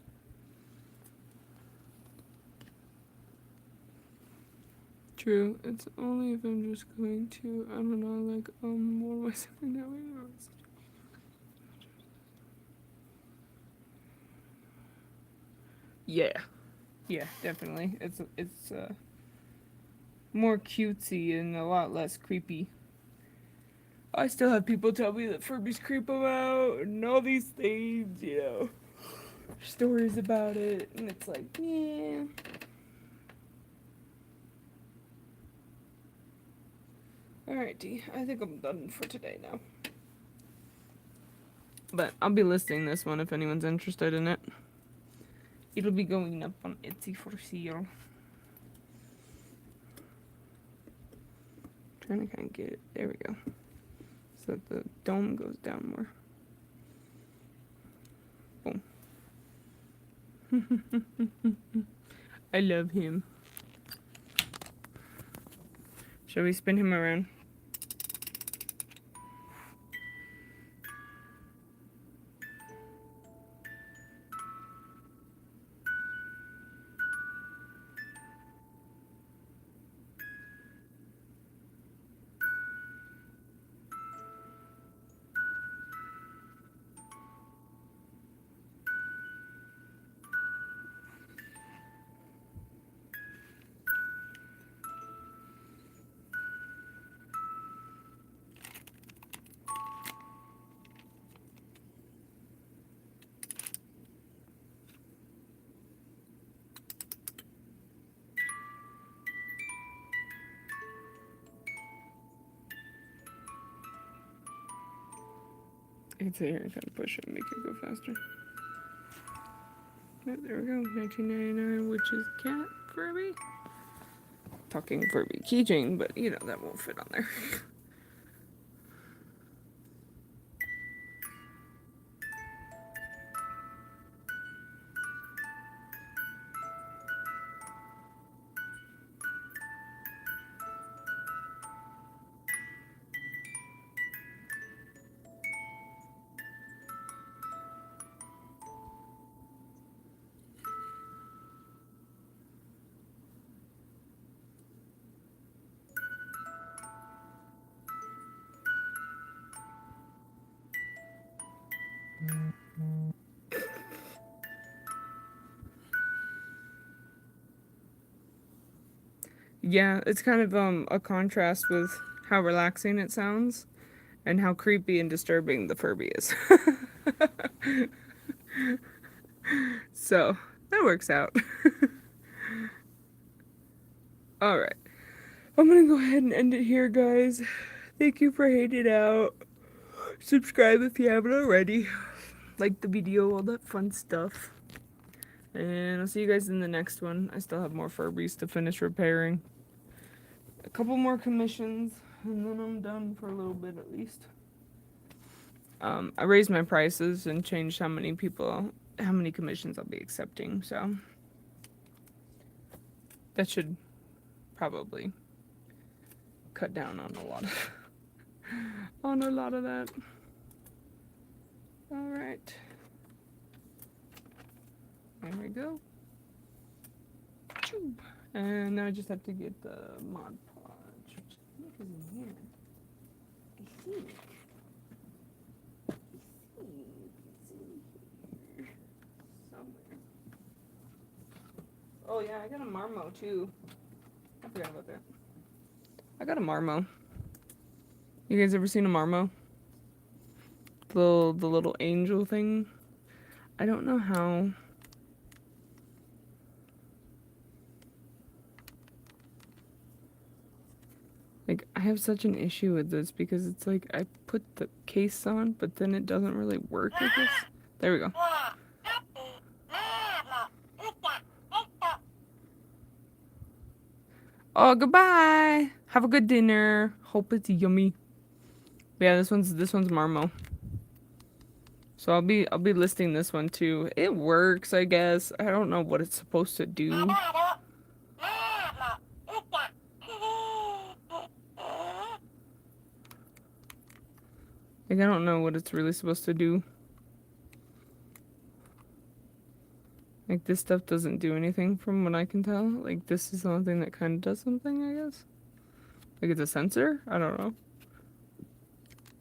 True. It's only if I'm just going to, I don't know, like, what am I saying now? Yeah. Yeah, definitely. It's more cutesy and a lot less creepy. I still have people tell me that Furbies creep them out and all these things, you know. Stories about it, and it's like, yeah. Alright, D, I think I'm done for today now. But I'll be listing this one if anyone's interested in it. It'll be going up on Etsy for sale. Trying to kind of get it. There we go. So that the dome goes down more. Boom. I love him. Shall we spin him around? I can sit here and kind of push it and make it go faster. Oh, there we go. 1999, which is cat Furby. Talking Furby keychain, but you know that won't fit on there. Yeah, it's kind of a contrast with how relaxing it sounds and how creepy and disturbing the Furby is. So, that works out. Alright. I'm gonna go ahead and end it here, guys. Thank you for hanging out. Subscribe if you haven't already. Like the video, all that fun stuff. And I'll see you guys in the next one. I still have more Furbies to finish repairing. A couple more commissions, and then I'm done for a little bit at least. I raised my prices and changed how many commissions I'll be accepting, so that should probably cut down on a lot of that. All right, there we go. And now I just have to get the Mod Podge, which I think is in here. I see. Oh yeah, I got a Marmo too. I forgot about that. I got a Marmo. You guys ever seen a Marmo? The little angel thing? I don't know how. Like, I have such an issue with this because it's like I put the case on, but then it doesn't really work, I guess. There we go. Oh, goodbye. Have a good dinner. Hope it's yummy. Yeah, this one's Marmo. So I'll be listing this one too. It works, I guess. I don't know what it's supposed to do. Like, I don't know what it's really supposed to do. Like, this stuff doesn't do anything from what I can tell. Like, this is the only thing that kind of does something, I guess. Like, it's a sensor? I don't know.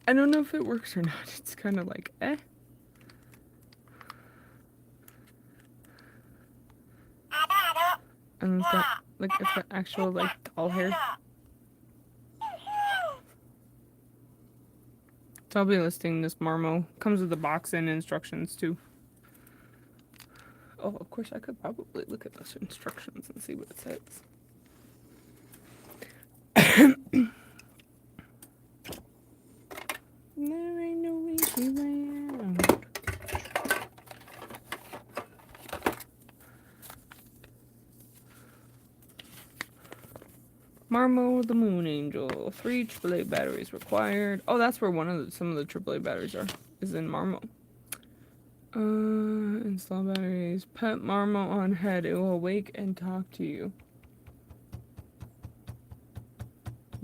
I don't know if it works or not. It's kind of like, eh. And it's got actual, like, doll hair. So I'll be listing this Marmo. Comes with the box and instructions, too. Oh, of course, I could probably look at those instructions and see what it says. There ain't no easy way out. Marmo the Moon Angel. 3 AAA batteries required. Oh, that's where some of the AAA batteries are. Is in Marmo. Install batteries. Pet Marmo on head. It will awake and talk to you.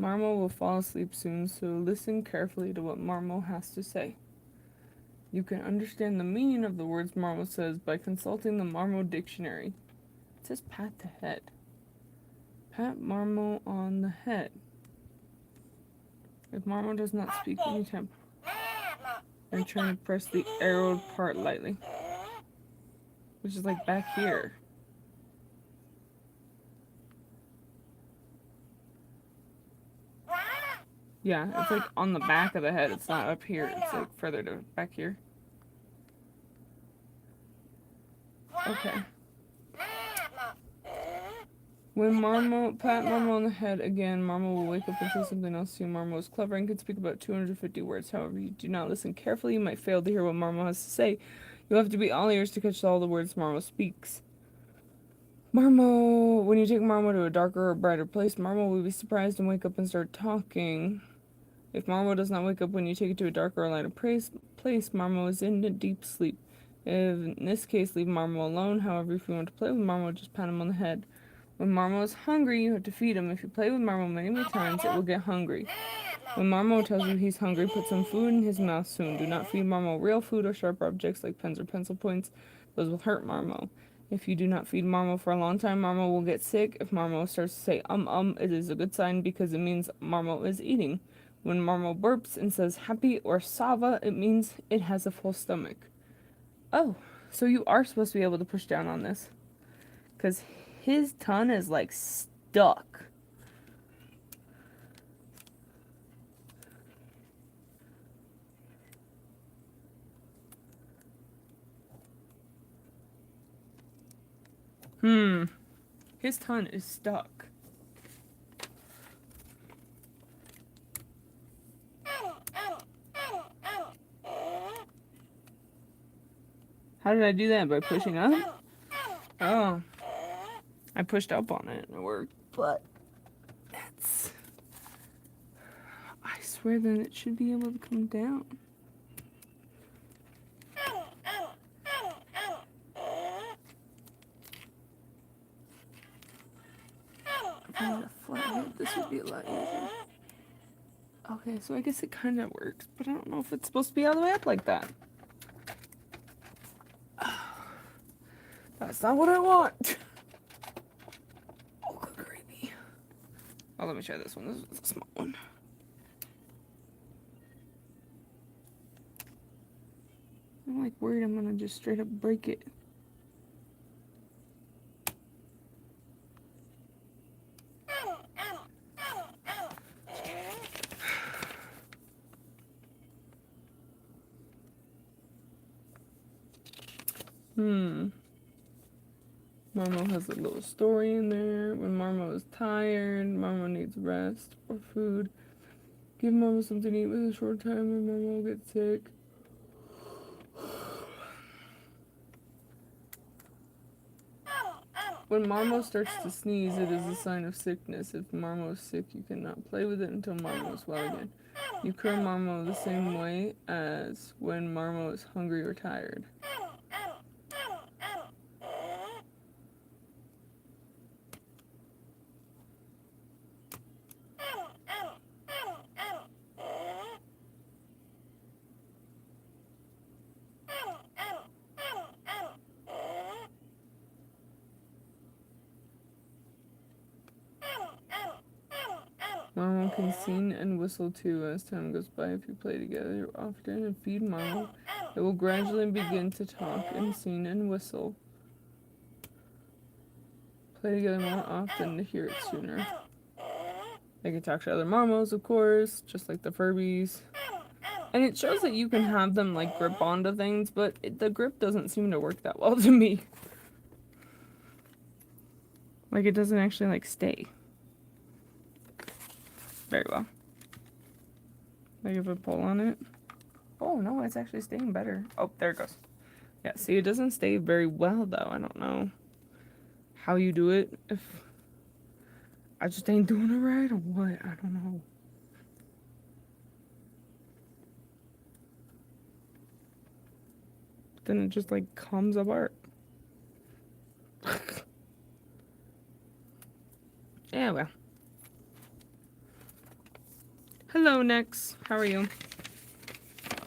Marmo will fall asleep soon, so listen carefully to what Marmo has to say. You can understand the meaning of the words Marmo says by consulting the Marmo dictionary. It says pat the head. Pat Marmo on the head. If Marmo does not speak anytime, I'm trying to press the arrowed part lightly. Which is like back here. Yeah, it's like on the back of the head. It's not up here. It's like further to back here. Okay. When pat Marmo on the head again, Marmo will wake up and say something else to you. Marmo is clever and can speak about 250 words. However, you do not listen carefully, you might fail to hear what Marmo has to say. You'll have to be all ears to catch all the words Marmo speaks. When you take Marmo to a darker or brighter place, Marmo will be surprised and wake up and start talking. If Marmo does not wake up when you take it to a darker or lighter place, Marmo is in a deep sleep. In this case, leave Marmo alone. However, if you want to play with Marmo, just pat him on the head. When Marmo is hungry, you have to feed him. If you play with Marmo many times, it will get hungry. When Marmo tells you he's hungry, put some food in his mouth soon. Do not feed Marmo real food or sharp objects like pens or pencil points. Those will hurt Marmo. If you do not feed Marmo for a long time, Marmo will get sick. If Marmo starts to say it is a good sign because it means Marmo is eating. When Marmo burps and says happy or sava, it means it has a full stomach. Oh, so you are supposed to be able to push down on this. Because his tongue is like stuck. His tongue is stuck. How did I do that? By pushing up? Oh. I pushed up on it and it worked, but I swear that it should be able to come down. If I had a flat head, this would be a lot easier. Okay, so I guess it kind of works, but I don't know if it's supposed to be all the way up like that. That's not what I want. Oh, good gravy. Oh, let me try this one. This is a small one. I'm like worried I'm gonna just straight up break it. Marmo has a little story in there. When Marmo is tired, Marmo needs rest or food. Give Mama something to eat with a short time or Mama will get sick. When Marmo starts to sneeze, it is a sign of sickness. If Marmo is sick, you cannot play with it until Marmo is well again. You cure Marmo the same way as when Marmo is hungry or tired. Marmo can sing and whistle too as time goes by. If you play together often and feed Marmo, it will gradually begin to talk and sing and whistle. Play together more often to hear it sooner. They can talk to other Marmos, of course, just like the Furbies. And it shows that you can have them like grip onto things, but the grip doesn't seem to work that well to me. Like it doesn't actually like stay very well. Like if I pull on it. Oh no, it's actually staying better. Oh, there it goes. Yeah, see, it doesn't stay very well though. I don't know how you do it. If I just ain't doing it right or what, I don't know. Then it just like comes apart. Yeah, well. Hello, Nex. How are you?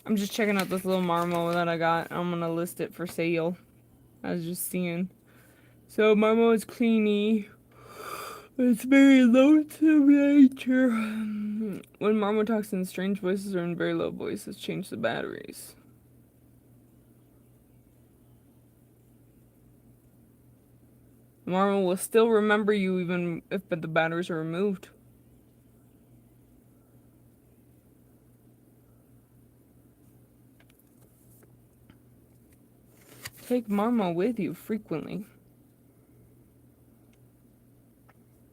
I'm just checking out this little Marmo that I got. I'm gonna list it for sale. I was just seeing. So Marmo is cleany. It's very lonesome nature. When Marmo talks in strange voices or in very low voices, change the batteries. Marmo will still remember you even if the batteries are removed. Take Marmo with you frequently.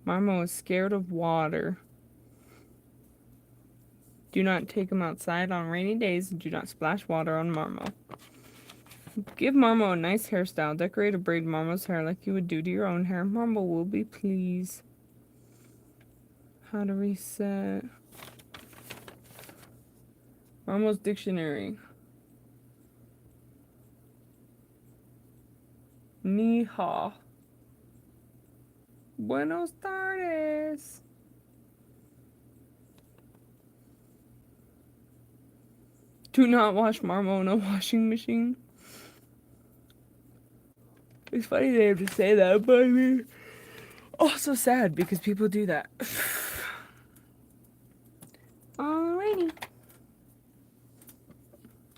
Marmo is scared of water. Do not take him outside on rainy days and do not splash water on Marmo. Give Marmo a nice hairstyle. Decorate or braid Marmo's hair like you would do to your own hair. Marmo will be pleased. How to reset. Marmo's dictionary. Ni hao. Buenos tardes. Do not wash Marmo in a washing machine. It's funny they have to say that, but I mean, also sad because people do that. Alrighty.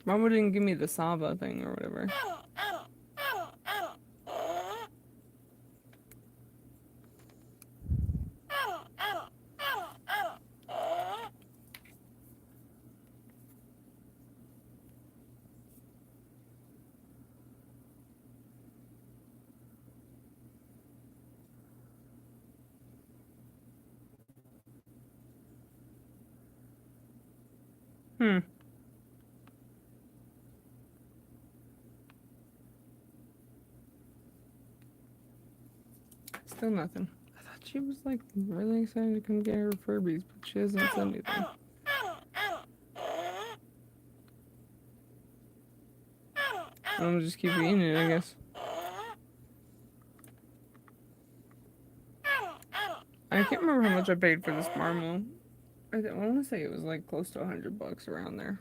Marmo didn't give me the Sava thing or whatever. Still nothing. I thought she was like really excited to come get her Furbies, but she hasn't said anything. I'm gonna just keep eating it, I guess. I can't remember how much I paid for this Marmo. I want to say it was like close to $100 around there.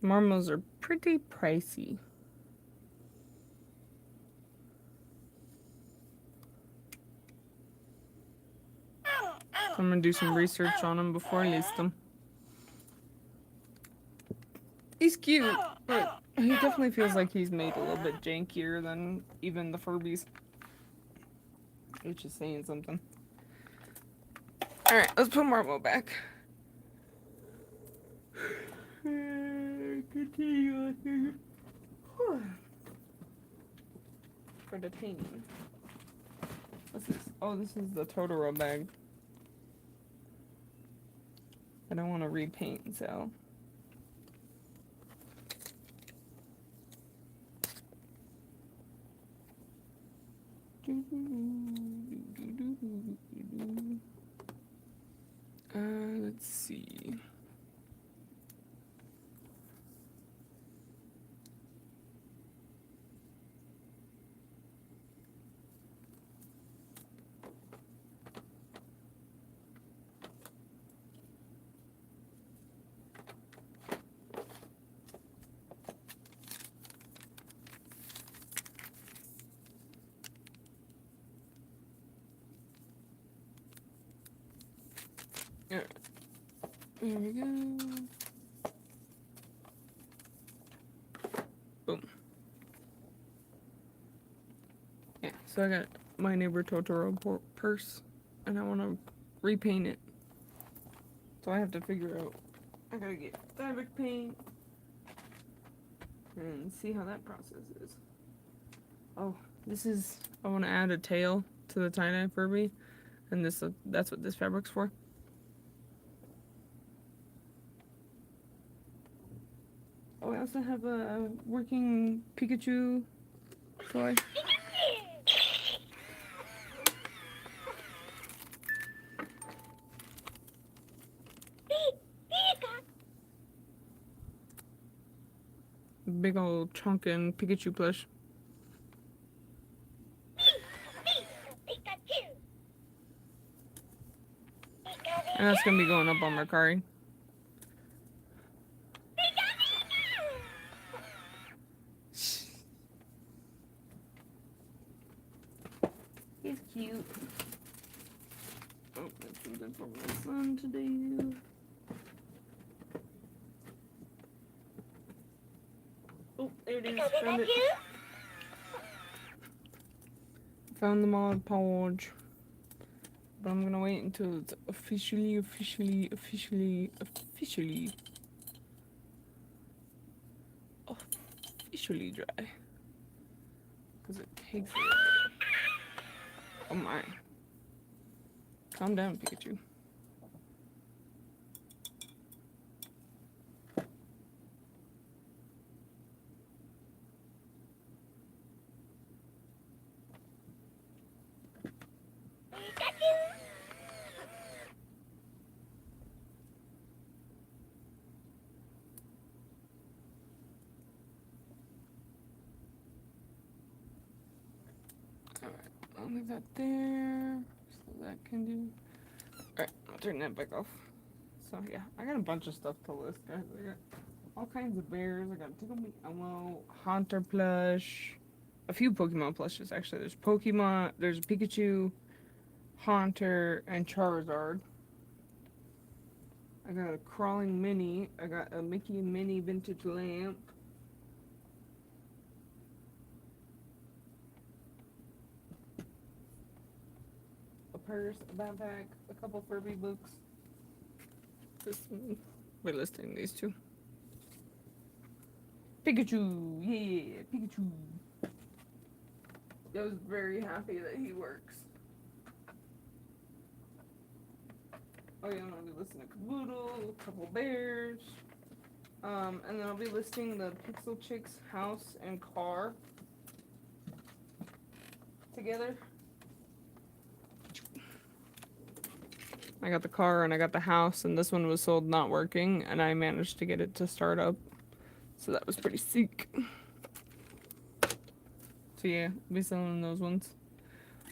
Marmos are pretty pricey. So I'm gonna do some research on him before I list him. He's cute, but he definitely feels like he's made a little bit jankier than even the Furbies. Which is saying something. Alright, let's put Marmo back. Continue for detaining. What's this? Oh, this is the Totoro bag. I but I want to repaint, so. Let's see. Alright. There we go. Boom. Yeah, so I got My Neighbor Totoro purse, and I want to repaint it. So I have to figure out, I gotta get fabric paint, and see how that process is. Oh, I want to add a tail to the tie-dye Furby, and that's what this fabric's for. Oh, I also have a working Pikachu toy. Big old chunkin' Pikachu plush. And that's gonna be going up on Mercari. He's cute. Oh, that's something for my son to do. Oh, there it is. Found it. Found the Mod Podge. But I'm gonna wait until it's officially dry. Because it takes a little bit. Oh my. Calm down, Pikachu. Alright, I'll leave that there. So that can do. Alright, I'll turn that back off. So yeah, I got a bunch of stuff to list, guys. I got all kinds of bears. I got Tickle Me Elmo, Haunter plush, a few Pokemon plushes actually. There's Pokemon, there's Pikachu, Haunter, and Charizard. I got a Crawling Mini. I got a Mickey and Minnie vintage lamp. A purse, a backpack, a couple Furby books. We're listing these two. Pikachu! Yeah, Pikachu! I was very happy that he works. Oh yeah, I'm gonna be listing a Caboodle, a couple bears. And then I'll be listing the Pixel Chicks house and car together. I got the car and I got the house, and this one was sold not working, and I managed to get it to start up. So that was pretty sick. So yeah, I'll be selling those ones.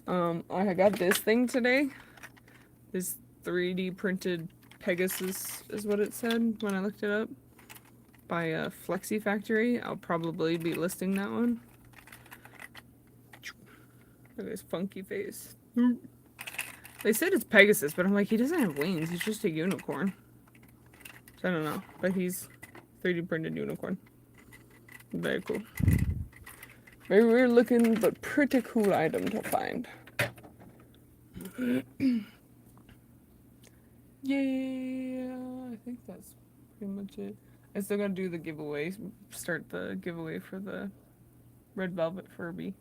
I got this thing today. This 3D printed Pegasus is what it said when I looked it up. By Flexi Factory. I'll probably be listing that one. Look at his funky face. They said it's Pegasus, but I'm like, he doesn't have wings. He's just a unicorn. So I don't know. But he's 3D printed unicorn. Very cool. Very weird looking, but pretty cool item to find. Yeah, I think that's pretty much it. I still gotta do the giveaway. Start the giveaway for the Red Velvet Furby.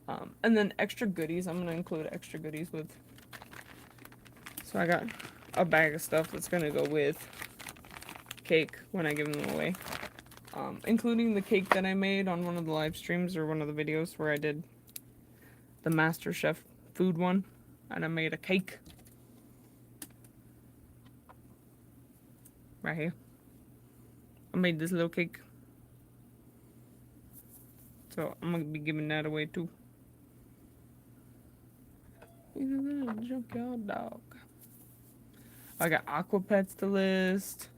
And then extra goodies. I'm gonna include extra goodies with. So I got a bag of stuff that's gonna go with cake when I give them away. Including the cake that I made on one of the live streams or one of the videos where I did the Master Chef food one. And I made a cake. Right here. I made this little cake. So I'm gonna be giving that away too. He's a little junkyard dog. I got Aqua Pets to list.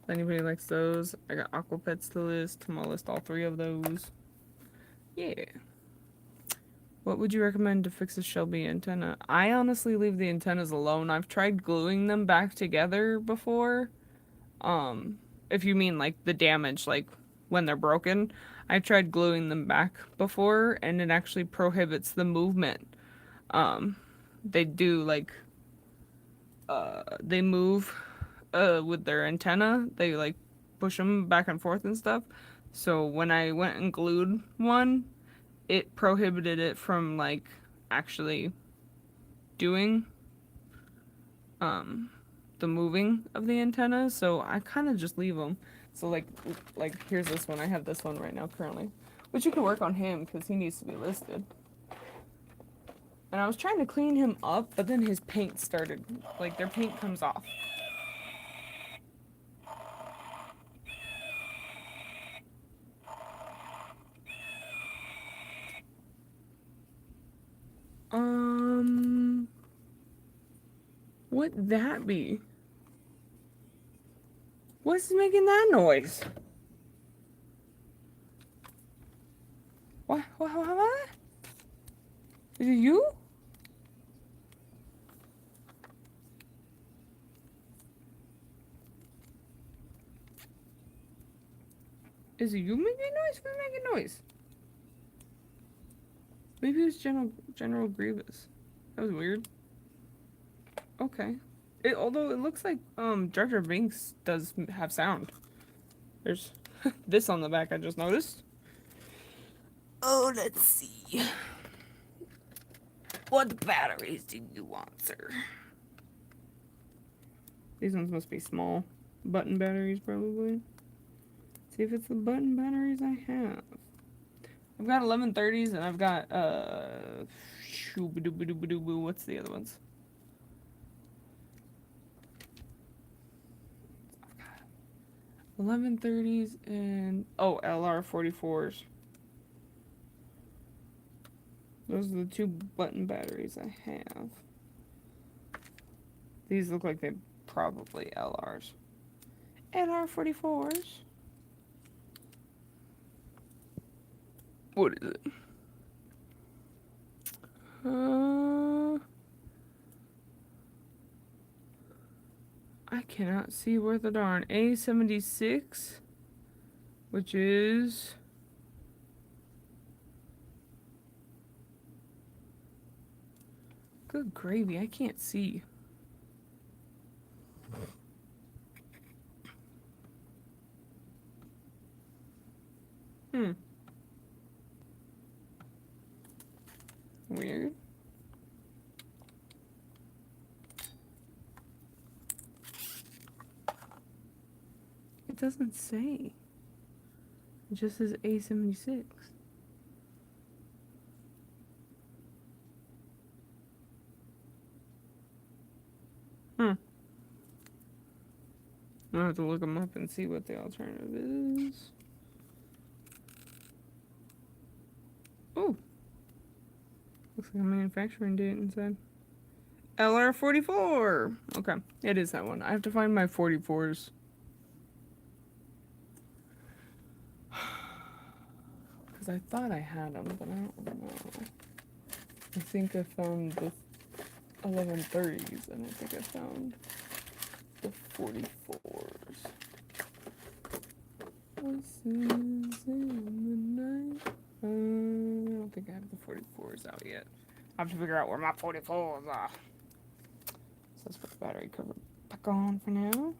If anybody likes those, I got Aqua Pets to list. I'm gonna list all 3 of those. Yeah. What would you recommend to fix a Shelby antenna? I honestly leave the antennas alone. I've tried gluing them back together before. If you mean like the damage, like when they're broken, I've tried gluing them back before and it actually prohibits the movement. They do like, they move, with their antenna. They like push them back and forth and stuff. So when I went and glued one, it prohibited it from like actually doing the moving of the antenna, so I kind of just leave them. So like here's this one. I have this one right now currently, which you can work on him because he needs to be listed. And I was trying to clean him up, but then his paint started, like their paint comes off. What'd that be? What's making that noise? What? Is it you? Is it you making noise? Who's making noise? Maybe it was General Grievous. That was weird. Okay. Although it looks like Jar Jar Binks does have sound. There's this on the back I just noticed. Oh, let's see. What batteries do you want, sir? These ones must be small. Button batteries, probably. See if it's the button batteries I have. I've got 1130s and I've got, what's the other ones? I've got 1130s and, oh, LR44s. Those are the 2 button batteries I have. These look like they're probably LRs. LR44s. What is it? I cannot see where the darn A76, which is good gravy. I can't see. Weird. It doesn't say. It just says A76. I'll have to look them up and see what the alternative is. Oh. Looks like a manufacturing date inside. LR44. Okay, it is that one. I have to find my 44s. Because I thought I had them, but I don't know. I think I found the 1130s. I don't think I found the 44s. Voices in the night. I don't think I have the 44s out yet. I have to figure out where my 44s are. So let's put the battery cover back on for now.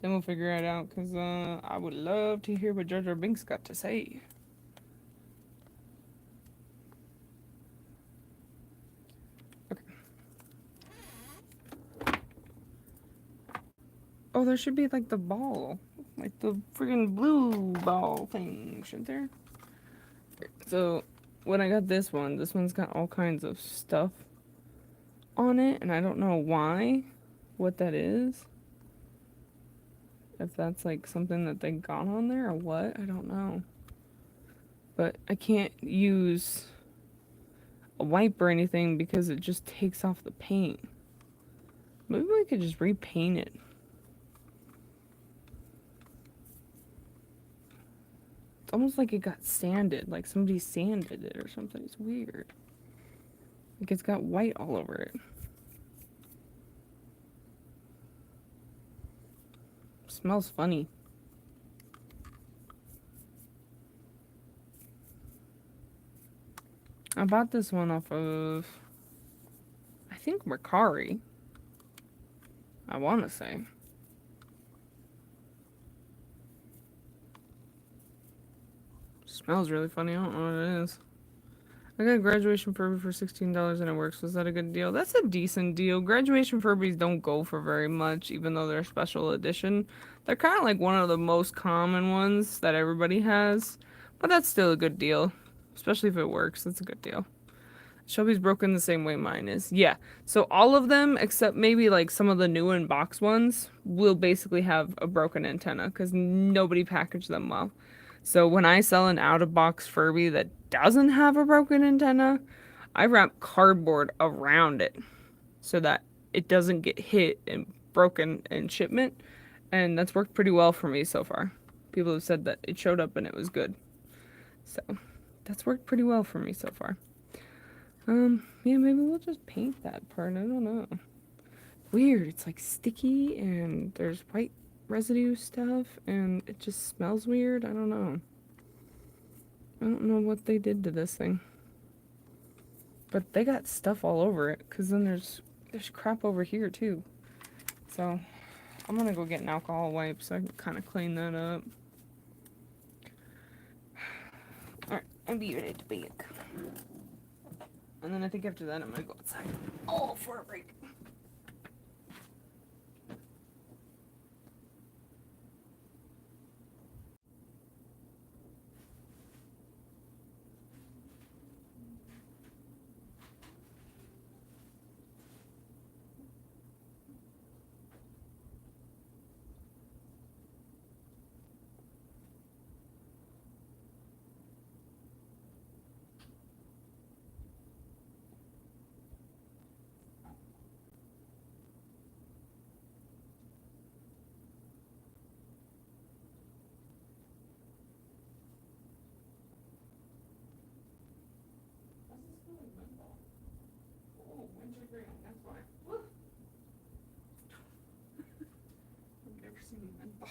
Then we'll figure it out, because I would love to hear what Jar Jar Binks got to say. Oh, there should be like the ball. Like the freaking blue ball thing, shouldn't there? So, when I got this one's got all kinds of stuff on it, and I don't know why, what that is. If that's like something that they got on there or what, I don't know. But I can't use a wipe or anything because it just takes off the paint. Maybe I could just repaint it. It's almost like it got sanded, like somebody sanded it or something. It's weird. Like it's got white all over it. Smells funny. I bought this one off of, I think, Mercari. I want to say. Smells really funny. I don't know what it is. I got graduation Furby for $16 and it works. Was that a good deal? That's a decent deal. Graduation Furbies don't go for very much, even though they're special edition. They're kind of like one of the most common ones that everybody has. But that's still a good deal. Especially if it works. That's a good deal. Shelby's broken the same way mine is. Yeah. So all of them, except maybe like some of the new in-box ones, will basically have a broken antenna because nobody packaged them well. So when I sell an out-of-box Furby that doesn't have a broken antenna, I wrap cardboard around it so that it doesn't get hit and broken in shipment. And that's worked pretty well for me so far. People have said that it showed up and it was good. So that's worked pretty well for me so far. Yeah, maybe we'll just paint that part. I don't know. Weird. It's like sticky and there's white residue stuff and it just smells weird. I don't know. I don't know what they did to this thing. But they got stuff all over it because then there's crap over here too. So I'm gonna go get an alcohol wipe so I can kind of clean that up. Alright, I'll be right back. And then I think after that I'm gonna go outside. Oh, for a break. Oh, wintergreen, that's why. I've never seen menthol.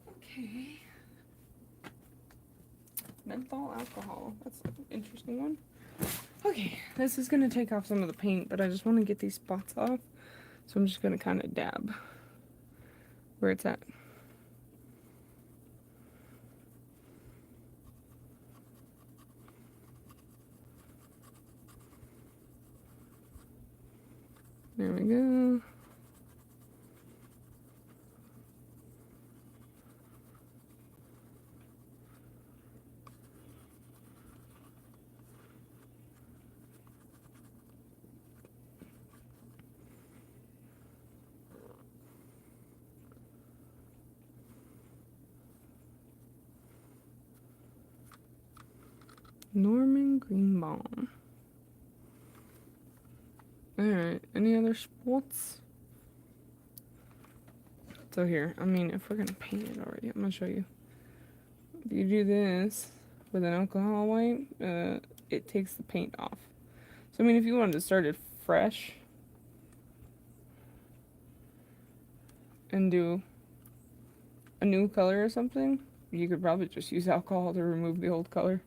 Okay. Menthol alcohol. That's an interesting one. Okay, this is gonna take off some of the paint, but I just want to get these spots off. So I'm just gonna kind of dab where it's at. There we go. Norman Greenbaum. Alright, any other spots? So here, I mean, if we're gonna paint it already, I'm gonna show you. If you do this with an alcohol wipe, it takes the paint off. So I mean, if you wanted to start it fresh and do a new color or something, you could probably just use alcohol to remove the old color.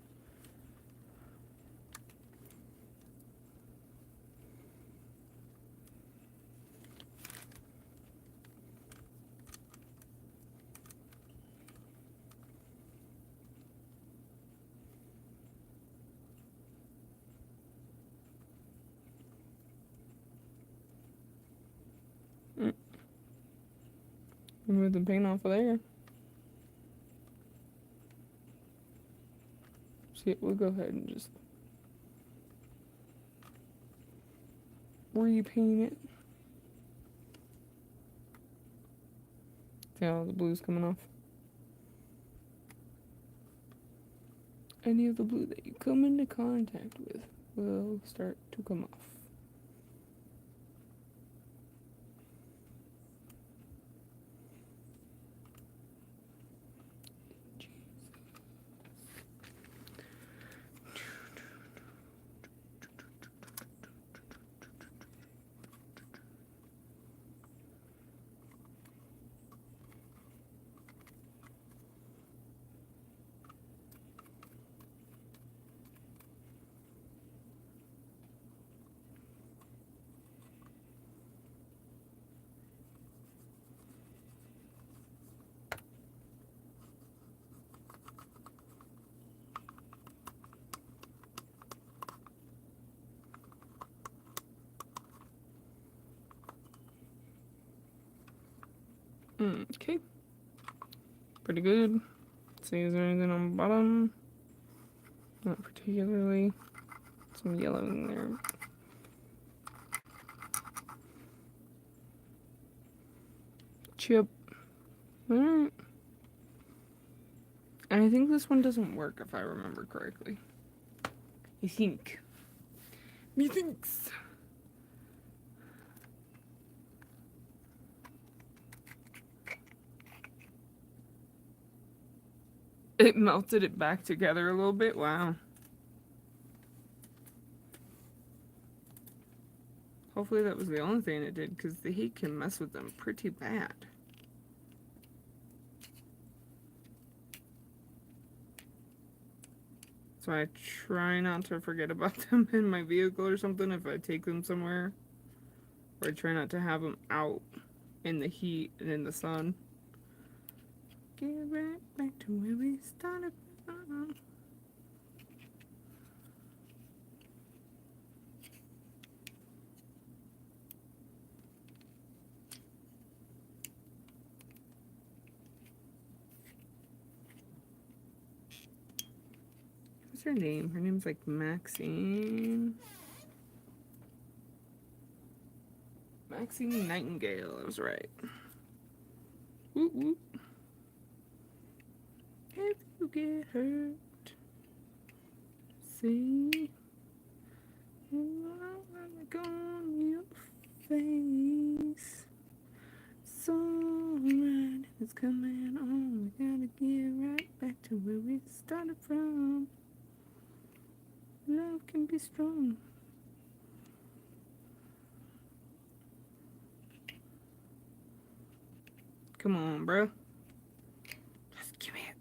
Remove the paint off of there. See, we'll go ahead and just repaint it. See how the blue's coming off? Any of the blue that you come into contact with will start to come off. Okay. Pretty good. Let's see, is there anything on the bottom? Not particularly. Some yellow in there. Chip. Alright. And I think this one doesn't work if I remember correctly. I think. Methinks. It melted it back together a little bit. Wow. Hopefully that was the only thing it did, because the heat can mess with them pretty bad. So I try not to forget about them in my vehicle or something if I take them somewhere. Or I try not to have them out in the heat and in the sun. Get right back to where we started from. What's her name? Her name's like Maxine. Maxine Nightingale, I was right. Whoop whoop. If you get hurt, see look on your face. It's alright, it's coming on. We gotta get right back to where we started from. Love can be strong. Come on, bro. Just give me it.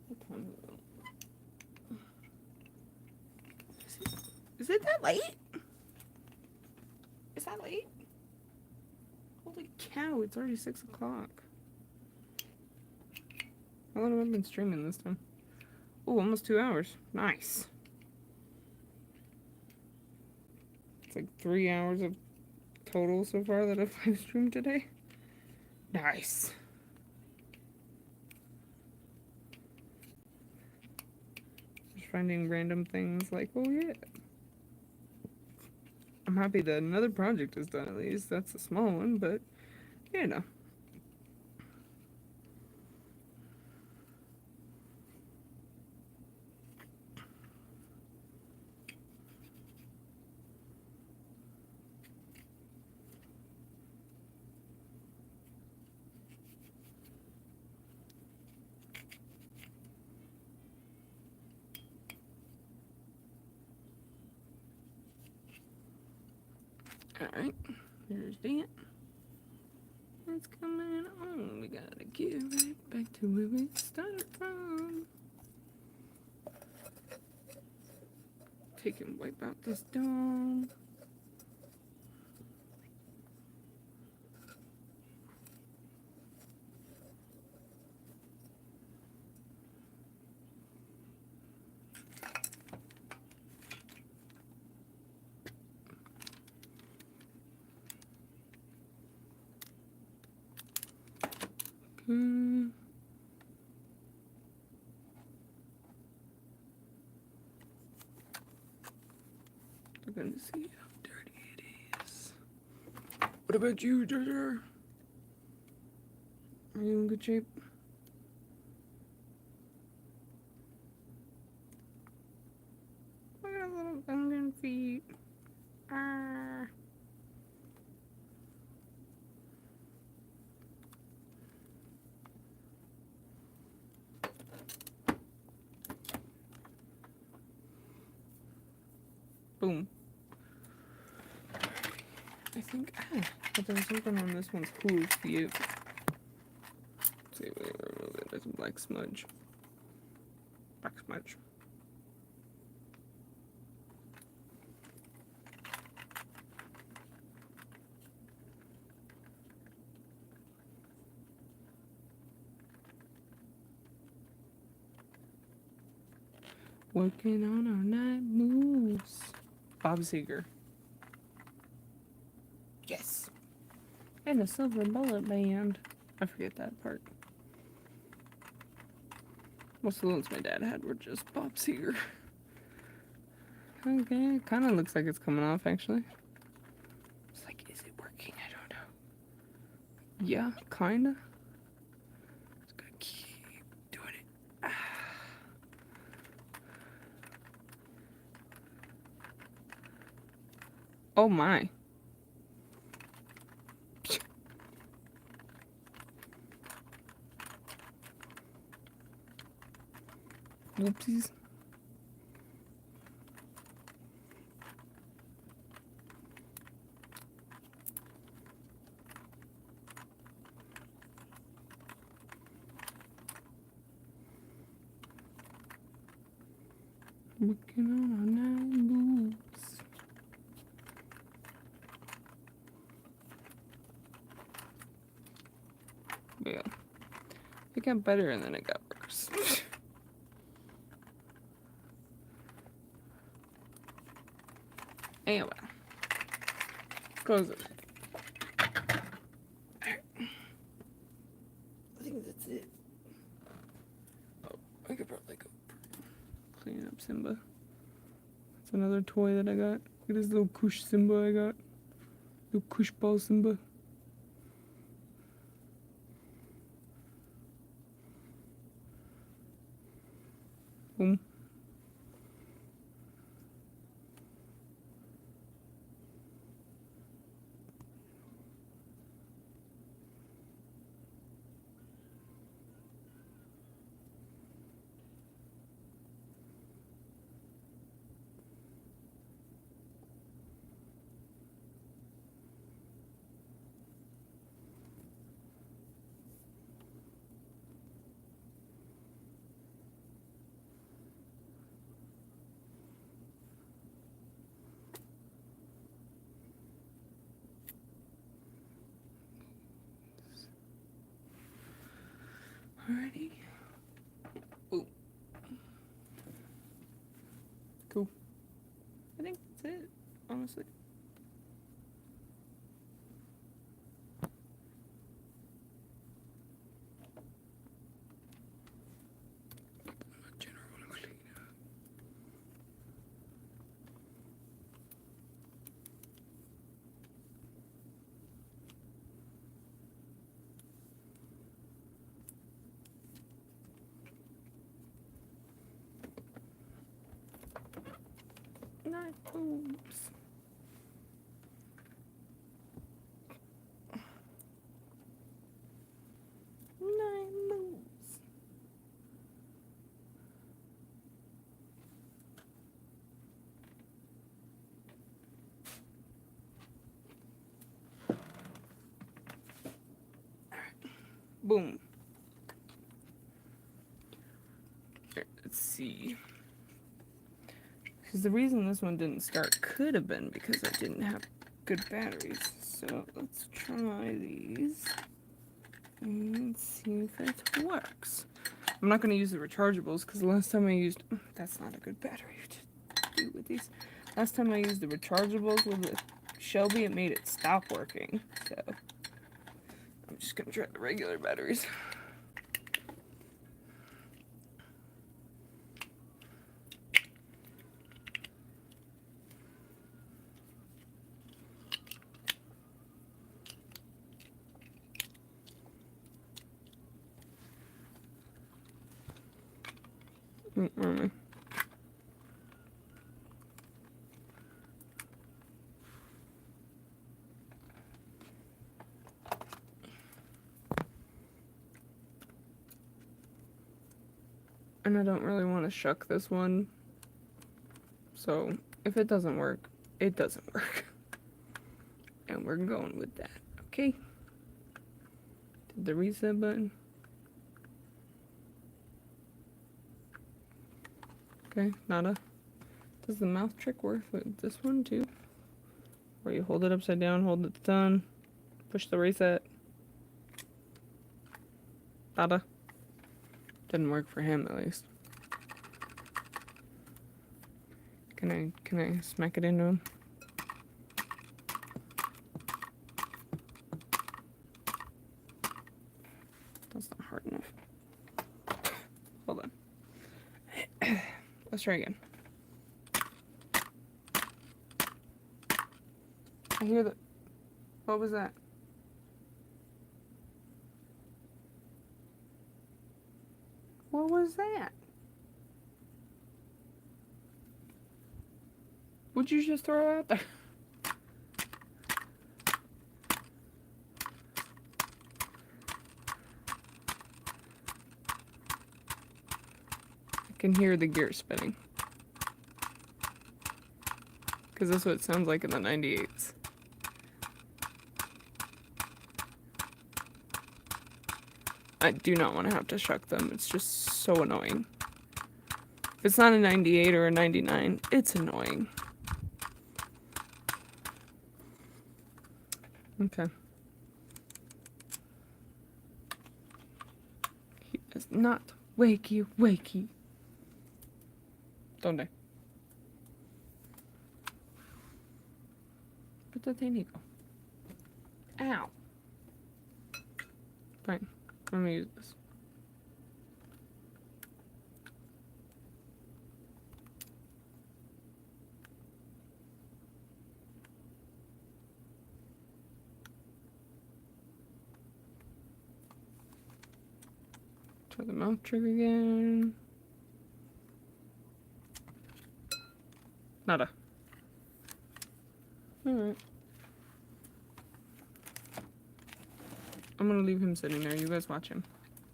What time is it? Is it that late? Is that late? Holy cow, it's already 6 o'clock. How long have I been streaming this time? Oh, almost 2 hours. Nice. It's like 3 hours of total so far that I've live streamed today. Nice. Just finding random things like, oh yeah. I'm happy that another project is done at least. That's a small one, but you know. Alright, there's that. It's coming on. We gotta get right back to where we started from. Take and wipe out this dome. We're gonna see how dirty it is. What about you, Jar? Are you in good shape? Look at those little Gungan feet. Ah. Boom. I think but there's something on this one's cool feet. See, there's a black smudge. Black smudge. Working on our night moves. Bob Seger. Yes. And a silver bullet band. I forget that part. Most of the ones my dad had were just Bob Seger. Okay, kind of looks like it's coming off actually. It's like, is it working? I don't know. Yeah, kinda. Just gotta keep doing it. Oh my. Whoopsies. Working on our night moves. Yeah. It got better and then it got worse. Anyway. Close it. I think that's it. Oh, I could probably go clean up Simba. That's another toy that I got. Look at this little Kush Simba I got. Little Kush ball Simba. Boom. Alrighty. Ooh. Cool. I think that's it, honestly. General cleanup. Night moves. Night moves. Boom. Here, let's see. Because the reason this one didn't start could have been because I didn't have good batteries. So let's try these and see if it works. I'm not going to use the rechargeables because the last time I used... That's not a good battery to do with these. Last time I used the rechargeables with the Shelby, it made it stop working. So I'm just going to try the regular batteries. Where am I? And I don't really want to shuck this one. So, if it doesn't work, it doesn't work. And we're going with that, okay? Did the reset button. Okay, nada. Does the mouth trick work with this one too? Where you hold it upside down, hold it done, push the reset. Nada. Didn't work for him at least. Can I smack it into him? That's not hard enough. Hold on. Let's try again. I hear the... What was that? What was that? What'd you just throw out there? I can hear the gear spinning. Because that's what it sounds like in the 98s. I do not want to have to shuck them. It's just so annoying. If it's not a 98 or a 99, it's annoying. Okay. He is not wakey wakey. ¿Dónde? Put the técnico. Ow. Fine. I'm gonna use this. Try the mouth trick again. Nada. Alright. I'm gonna leave him sitting there. You guys watch him.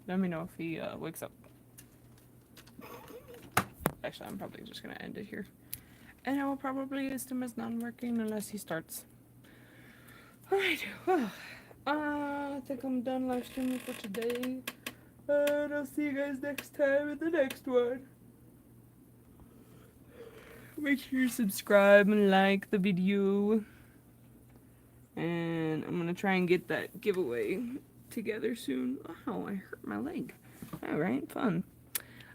Let me know if he wakes up. Actually, I'm probably just gonna end it here. And I will probably list him as non-working unless he starts. Alright, well, I think I'm done live streaming for today. And I'll see you guys next time in the next one. Make sure you subscribe and like the video. And I'm gonna try and get that giveaway together soon. Oh, I hurt my leg. Alright, fun.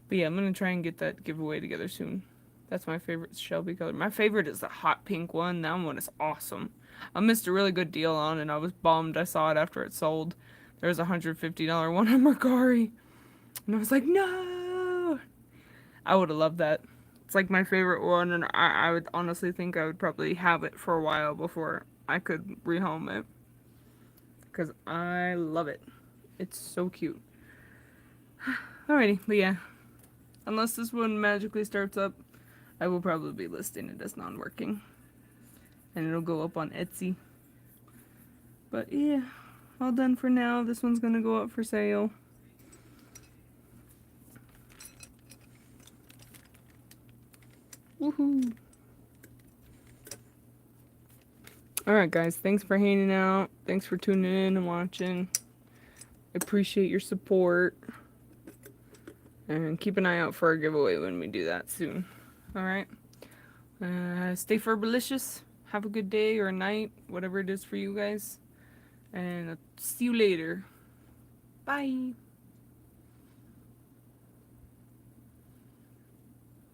But yeah, I'm gonna try and get that giveaway together soon. That's my favorite Shelby color. My favorite is the hot pink one. That one is awesome. I missed a really good deal on it. I was bummed. I saw it after it sold. There was a $150 one on Mercari. And I was like, no! I would have loved that. It's like my favorite one, and I would honestly think I would probably have it for a while before I could rehome it. Because I love it. It's so cute. Alrighty, but yeah. Unless this one magically starts up, I will probably be listing it as non-working. And it'll go up on Etsy. But yeah, all done for now. This one's gonna go up for sale. Woohoo! Alright guys, thanks for hanging out. Thanks for tuning in and watching. I appreciate your support. And keep an eye out for our giveaway when we do that soon. Alright? Stay Furbalicious. Have a good day or a night, whatever it is for you guys. And I'll see you later. Bye!